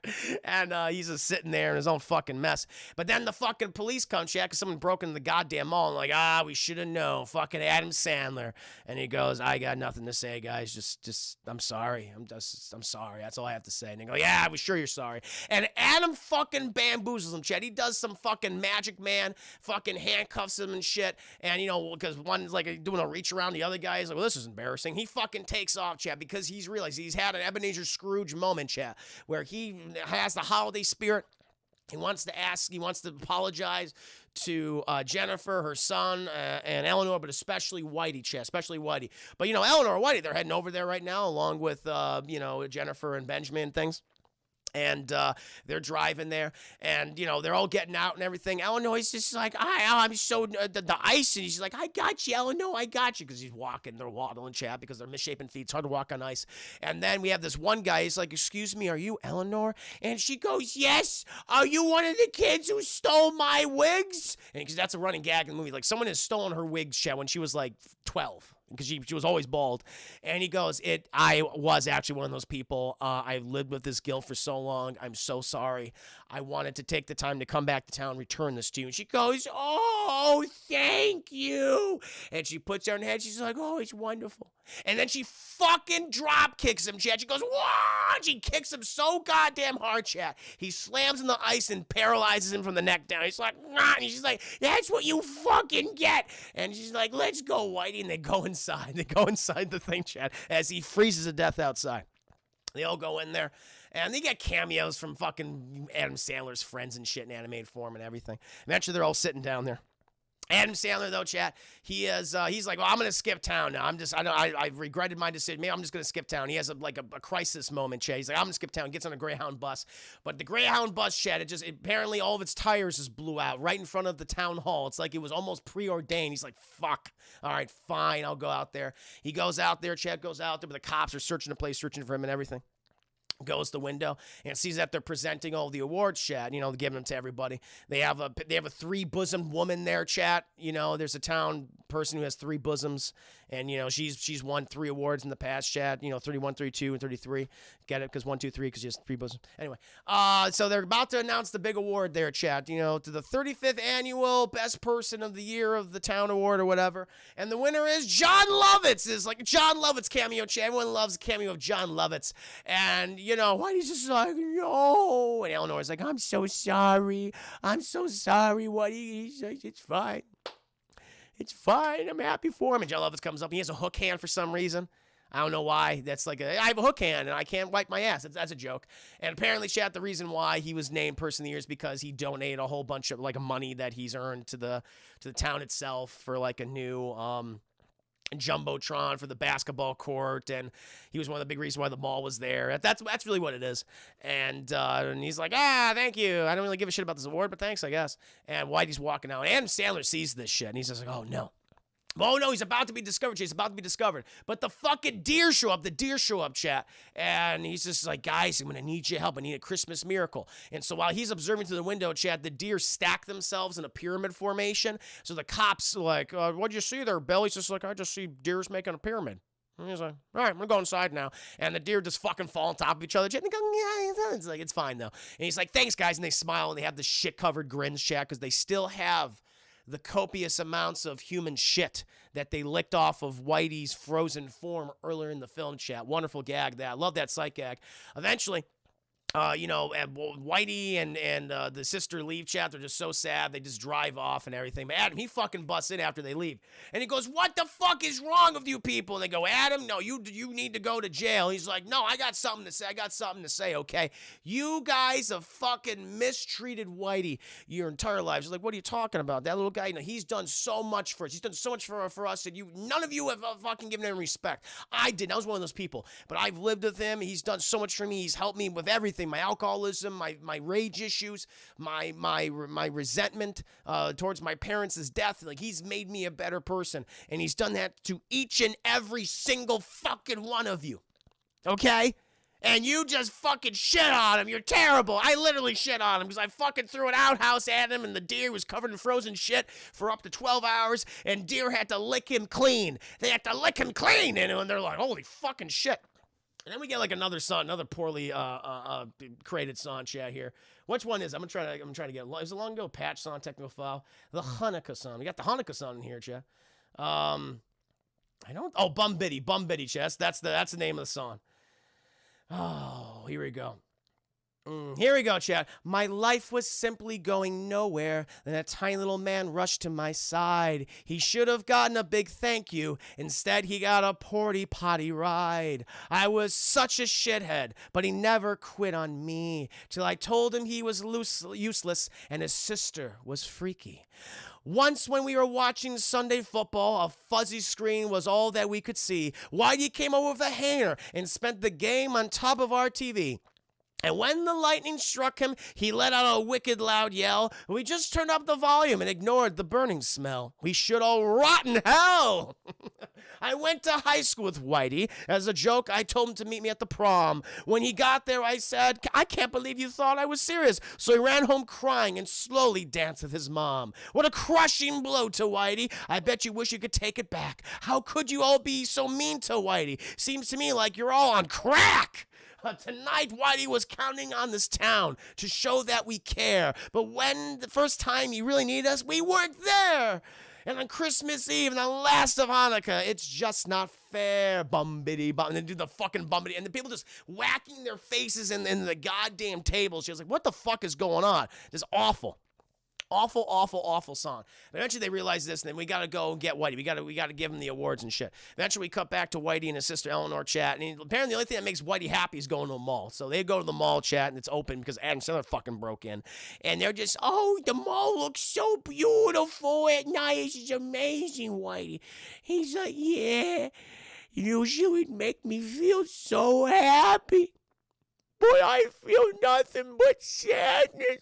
And he's just sitting there in his own fucking mess. But then the fucking police come, Chat, because someone broke into the goddamn mall. And like, we should have known. Fucking Adam Sandler. And he goes, I got nothing to say, guys. Just I'm sorry. I'm sorry. That's all I have to say. And they go, yeah, we're sure you're sorry. And Adam fucking bamboozles him, Chat. He does some fucking magic Magic Man fucking handcuffs him and shit. And, you know, because one's like doing a reach around, the other guy is like, well, this is embarrassing. He fucking takes off, chat, because he's realized he's had an Ebenezer Scrooge moment, chat, where he has the holiday spirit. He wants to apologize to Jennifer, her son, and Eleanor, but especially Whitey, chat, especially Whitey. But, you know, Eleanor and Whitey, they're heading over there right now, along with, you know, Jennifer and Benjamin and things. And they're driving there, and, you know, they're all getting out and everything. Eleanor's just like, I'm so, the ice, and he's like, I got you, Eleanor, I got you, because he's walking, they're waddling, chat, because they're misshapen feet, it's hard to walk on ice. And then we have this one guy, he's like, excuse me, are you Eleanor? And she goes, yes, are you one of the kids who stole my wigs? And because that's a running gag in the movie, like, someone has stolen her wigs, chat, when she was like 12. Because she was always bald. And he goes, I was actually one of those people. I lived with this guilt for so long. I'm so sorry. I wanted to take the time to come back to town and return this to you. And she goes, oh, thank you. And she puts her in her head. She's like, oh, it's wonderful. And then she fucking drop kicks him, chat. She goes, what? She kicks him so goddamn hard, chat. He slams in the ice and paralyzes him from the neck down. He's like, nah. And she's like, that's what you fucking get. And she's like, let's go, Whitey. And they go inside. They go inside the thing, chat, as he freezes to death outside. They all go in there, and they get cameos from fucking Adam Sandler's friends and shit in animated form and everything. Eventually, they're all sitting down there. Adam Sandler, though, chat, he's like, well, I'm going to skip town now. I've regretted my decision. Maybe I'm just going to skip town. He has a crisis moment, chat. He's like, I'm going to skip town. Gets on a Greyhound bus. But the Greyhound bus, chat, apparently all of its tires just blew out right in front of the town hall. It's like it was almost preordained. He's like, fuck. All right, fine. I'll go out there. He goes out there. Chat goes out there, but the cops are searching the place, searching for him and everything. Goes to the window and sees that they're presenting all the awards, chat, you know, giving them to everybody. They have a three-bosomed woman there, chat. You know, there's a town person who has three bosoms, and, you know, she's won 3 awards in the past, chat. You know, 31, 32, and 33. Get it? Because 1, 2, 3, because she has 3 bosoms. Anyway, so they're about to announce the big award there, chat, you know, to the 35th annual Best Person of the Year of the Town Award or whatever. And the winner is John Lovitz. Is like John Lovitz cameo, chat. Everyone loves a cameo of John Lovitz. And, you know, Whitey's just like, no. And Eleanor's like, I'm so sorry. I'm so sorry, Whitey. He's like, it's fine. It's fine. I'm happy for him. And John Lovitz comes up. He has a hook hand for some reason. I don't know why. That's like I have a hook hand and I can't wipe my ass. That's a joke. And apparently, chat, the reason why he was named Person of the Year is because he donated a whole bunch of like money that he's earned to the town itself for like a new Jumbotron for the basketball court, and he was one of the big reasons why the mall was there. That's really what it is. And he's like, thank you. I don't really give a shit about this award, but thanks, I guess. And Whitey's walking out. Adam Sandler sees this shit, and he's just like, oh no. Oh no, he's about to be discovered. He's about to be discovered. But the fucking deer show up. The deer show up, chat. And he's just like, guys, I'm going to need your help. I need a Christmas miracle. And so while he's observing through the window, chat, the deer stack themselves in a pyramid formation. So the cops like, what'd you see there, Bill? He's just like, I just see deers making a pyramid. And he's like, all right, I'm going to go inside now. And the deer just fucking fall on top of each other. And they go, yeah, it's like, it's fine though. And he's like, thanks, guys. And they smile and they have the shit-covered grins, chat, because they still have the copious amounts of human shit that they licked off of Whitey's frozen form earlier in the film, chat. Wonderful gag that. I love that sight gag. Eventually, you know, and Whitey and the sister leave, chat. They're just so sad. They just drive off and everything. But Adam, he fucking busts in after they leave. And he goes, what the fuck is wrong with you people? And they go, Adam, no, you need to go to jail. He's like, no, I got something to say. I got something to say, okay? You guys have fucking mistreated Whitey your entire lives. He's like, what are you talking about? That little guy, you know, he's done so much for us. He's done so much for us, and none of you have fucking given him respect. I did. I was one of those people. But I've lived with him. He's done so much for me. He's helped me with everything. My alcoholism, my rage issues, my resentment towards my parents' death. Like, he's made me a better person, and he's done that to each and every single fucking one of you. Okay? And you just fucking shit on him. You're terrible. I literally shit on him because I fucking threw an outhouse at him, and the deer was covered in frozen shit for up to 12 hours, and deer had to lick him clean. They had to lick him clean, and they're like, holy fucking shit. And then we get like another song, another poorly created song, chat here. Which one is it? I'm trying to get. Is it Long Ago Patch song, technical file? The Hanukkah song. We got the Hanukkah song in here, chat. I don't. Oh, Bum Bitty, chat. That's the name of the song. Oh, here we go. Here we go, chat. My life was simply going nowhere. Then a tiny little man rushed to my side. He should have gotten a big thank you. Instead, he got a porty potty ride. I was such a shithead, but he never quit on me till I told him he was useless and his sister was freaky. Once when we were watching Sunday football, a fuzzy screen was all that we could see. Whitey came over with a hanger and spent the game on top of our TV. And when the lightning struck him, he let out a wicked loud yell. We just turned up the volume and ignored the burning smell. We should all rot in hell. I went to high school with Whitey. As a joke, I told him to meet me at the prom. When he got there, I said, I can't believe you thought I was serious. So he ran home crying and slowly danced with his mom. What a crushing blow to Whitey. I bet you wish you could take it back. How could you all be so mean to Whitey? Seems to me like you're all on crack. Tonight, Whitey was counting on this town to show that we care. But when the first time he really needed us, we weren't there. And on Christmas Eve and the last of Hanukkah, it's just not fair. Bumbity bum. And then do the fucking bumbity. And the people just whacking their faces in the goddamn tables. She was like, what the fuck is going on? This is awful. Awful, awful, awful song. Eventually they realize this, and then we gotta go and get Whitey. We gotta give him the awards and shit. Eventually we cut back to Whitey and his sister Eleanor chat, and apparently the only thing that makes Whitey happy is going to a mall. So they go to the mall chat, and it's open because Adam Sandler fucking broke in. And they're just, oh, the mall looks so beautiful at night. It's just amazing, Whitey. He's like, yeah, usually it'd make me feel so happy. But I feel nothing but sadness.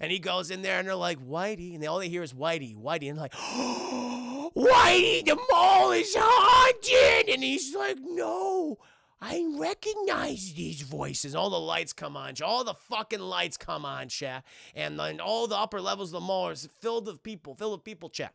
And he goes in there and they're like, Whitey. And all they hear is Whitey, Whitey. And they're like, oh, Whitey, the mall is haunted. And he's like, no, I recognize these voices. All the lights come on. All the fucking lights come on, chat. And then all the upper levels of the mall is filled with people, chat.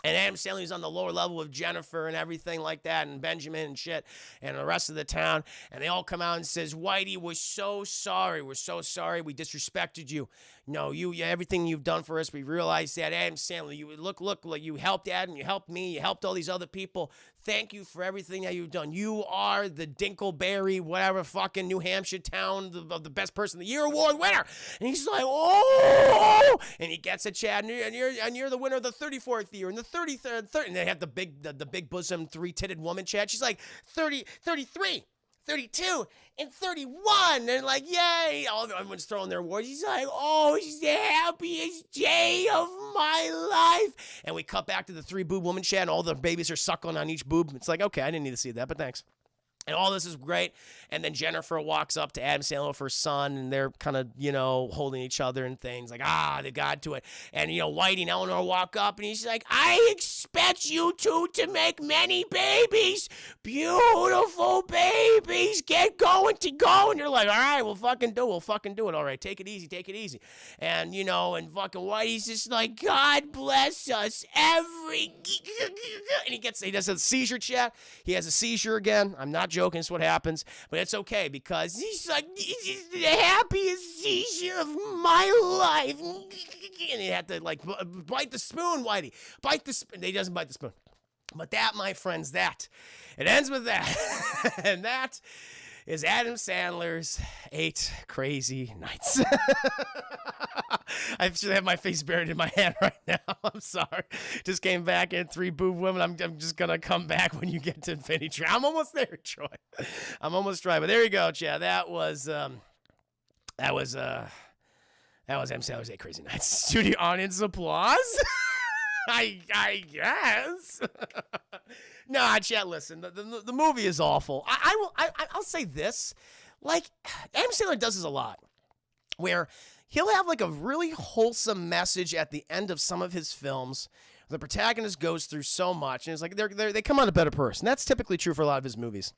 And Adam Sandler's on the lower level with Jennifer and everything like that, and Benjamin and shit, and the rest of the town. And they all come out and says, Whitey, we're so sorry. We're so sorry. We disrespected you. No, everything you've done for us, we realized that. Adam Sandler, you look, you helped Adam, you helped me, you helped all these other people. Thank you for everything that you've done. You are the Dinkleberry, whatever fucking New Hampshire town, the best person of the year award winner. And he's like, oh, and he gets it, Chad, and you're the winner of the 34th year and the 33rd, and they have the big bosom, three-titted woman, Chad. She's like 33. 32 and 31, and like, yay, everyone's throwing their awards. He's like, oh, it's the happiest day of my life. And we cut back to the three-boob woman chat, and all the babies are suckling on each boob. It's like, okay, I didn't need to see that, but thanks. And all this is great. And then Jennifer walks up to Adam Sandler with her son, and they're kind of, holding each other and things. Like, they got to it. And, Whitey and Eleanor walk up, and he's like, I expect you two to make many babies. Beautiful babies. Get going to go. And they're like, all right, we'll fucking do it. All right, take it easy. And, and fucking Whitey's just like, God bless us. And he does a seizure, chat. He has a seizure again. I'm not joking, it's what happens, but it's okay because he's like, this is the happiest seizure of my life. And he had to bite the spoon, Whitey. Bite the spoon. He doesn't bite the spoon. But that, my friends, it ends with that. And that is Adam Sandler's 8 Crazy Nights. I should have my face buried in my hand right now. I'm sorry. Just came back in 3 boob women. I'm just going to come back when you get to Infinity Train. I'm almost there, Troy. I'm almost dry. But there you go, Chad. That was Adam Sandler's 8 Crazy Nights. Studio audience applause. I guess. Nah, Chad, listen. The movie is awful. I'll say this. Adam Sandler does this a lot. Where he'll have a really wholesome message at the end of some of his films. The protagonist goes through so much, and it's like they come out a better person. That's typically true for a lot of his movies.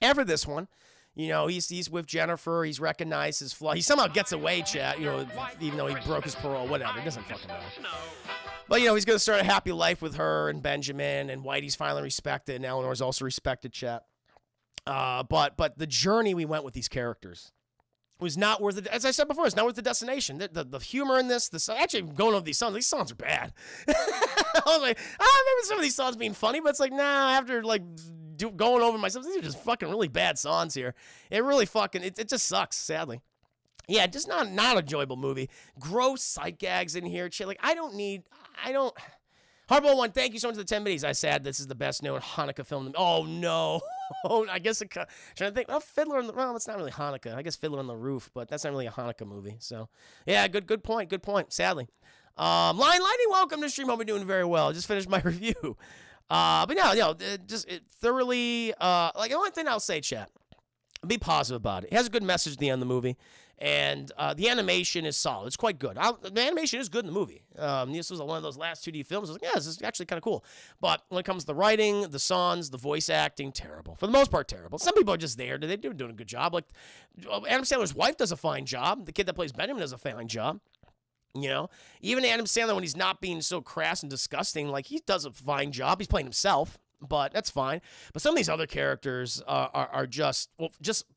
And for this one, he's with Jennifer. He's recognized his flaw. He somehow gets away, chat. Even though he broke his parole, whatever. It doesn't fucking matter. But he's gonna start a happy life with her and Benjamin, and Whitey's finally respected, and Eleanor's also respected, chat. But the journey we went with these characters was not worth it. As I said before, it's not worth the destination. The humor in this, actually going over these songs are bad. I was like, I remember some of these songs being funny, but it's like, nah, after going over myself. These are just fucking really bad songs here. It really fucking, it just sucks, sadly. Yeah, just not an enjoyable movie. Gross sight gags in here. Shit, like, I don't. Hardball 1, thank you so much for the 10 minutes. I said this is the best known Hanukkah film. Oh, no. I guess trying to think. Well, well, it's not really Hanukkah. I guess Fiddler on the Roof, but that's not really a Hanukkah movie. So, yeah, good point. Good point, sadly. Lion Lightning, welcome to the stream. Hope you're doing very well. I just finished my review. But no, thoroughly, like, the only thing I'll say, chat, be positive about it. It has a good message at the end of the movie. And the animation is solid. It's quite good. The animation is good in the movie. This was one of those last 2D films. I was like, yeah, this is actually kind of cool. But when it comes to the writing, the songs, the voice acting, terrible. For the most part, terrible. Some people are just there. They're doing a good job. Like, Adam Sandler's wife does a fine job. The kid that plays Benjamin does a fine job. You know? Even Adam Sandler, when he's not being so crass and disgusting, like, he does a fine job. He's playing himself. But that's fine. But some of these other characters are just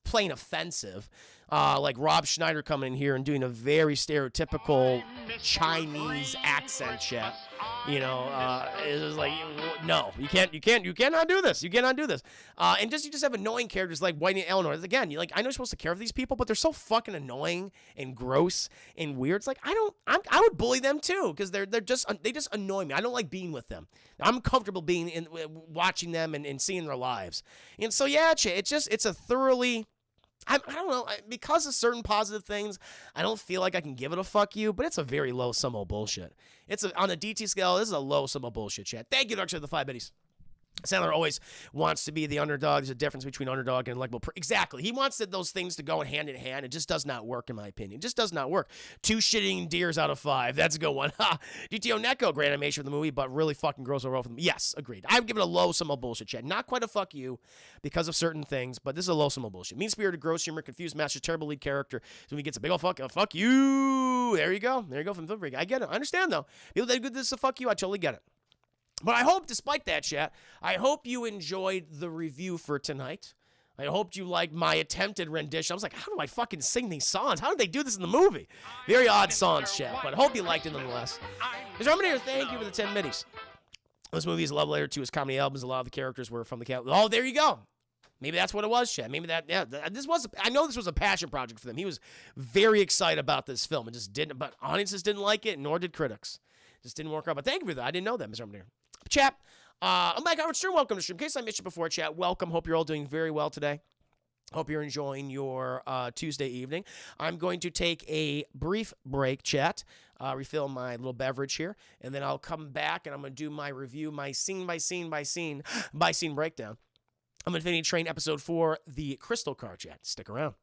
plain offensive. Like Rob Schneider coming in here and doing a very stereotypical Chinese accent, chat. You know, it's just like, no, you cannot do this. You cannot do this. And you just have annoying characters like Whitey and Eleanor. Again, I know you're supposed to care for these people, but they're so fucking annoying and gross and weird. It's like, I would bully them too, because they just annoy me. I don't like being with them. I'm comfortable being watching them and seeing their lives. And so, yeah, it's a thoroughly, I don't know, because of certain positive things, I don't feel like I can give it a fuck you, but it's a very low sum of bullshit. On a DT scale, this is a low sum of bullshit, chat. Thank you, Dark, for the 5 biddies. Sandler always wants to be the underdog. There's a difference between underdog and likable. Exactly. He wants those things to go hand in hand. It just does not work, in my opinion. It just does not work. 2 shitting deers out of 5. That's a good one. DTO Neko, great animation for the movie, but really fucking gross overall for the movie. Yes, agreed. I'd give it a low sum of bullshit, chat. Not quite a fuck you because of certain things, but this is a low sum of bullshit. Mean-spirited, gross humor, confused master, terrible lead character. So when he gets a big old fuck you. There you go. There you go from the freak. I get it. I understand, though. People that do this to fuck you, I totally get it. But I hope, despite that, chat, I hope you enjoyed the review for tonight. I hope you liked my attempted rendition. I was like, how do I fucking sing these songs? How did they do this in the movie? Very odd songs, chat, but I hope you liked it nonetheless. Mr. Terminator, thank you for the 10 middies. This movie is a love letter to his comedy albums. A lot of the characters were from the cat. Oh, there you go. Maybe that's what it was, chat. Maybe that, yeah. I know this was a passion project for them. He was very excited about this film. It just didn't, but audiences didn't like it, nor did critics. Just didn't work out. But thank you for that. I didn't know that, Mr. Terminator. Chat, I'm back on stream. Welcome to stream. In case I missed you before, chat, welcome. Hope you're all doing very well today. Hope you're enjoying your Tuesday evening. I'm going to take a brief break, chat, refill my little beverage here, and then I'll come back and I'm going to do my review, my scene by scene breakdown. I'm Infinity Train Episode 4, the Crystal Car, chat. Stick around.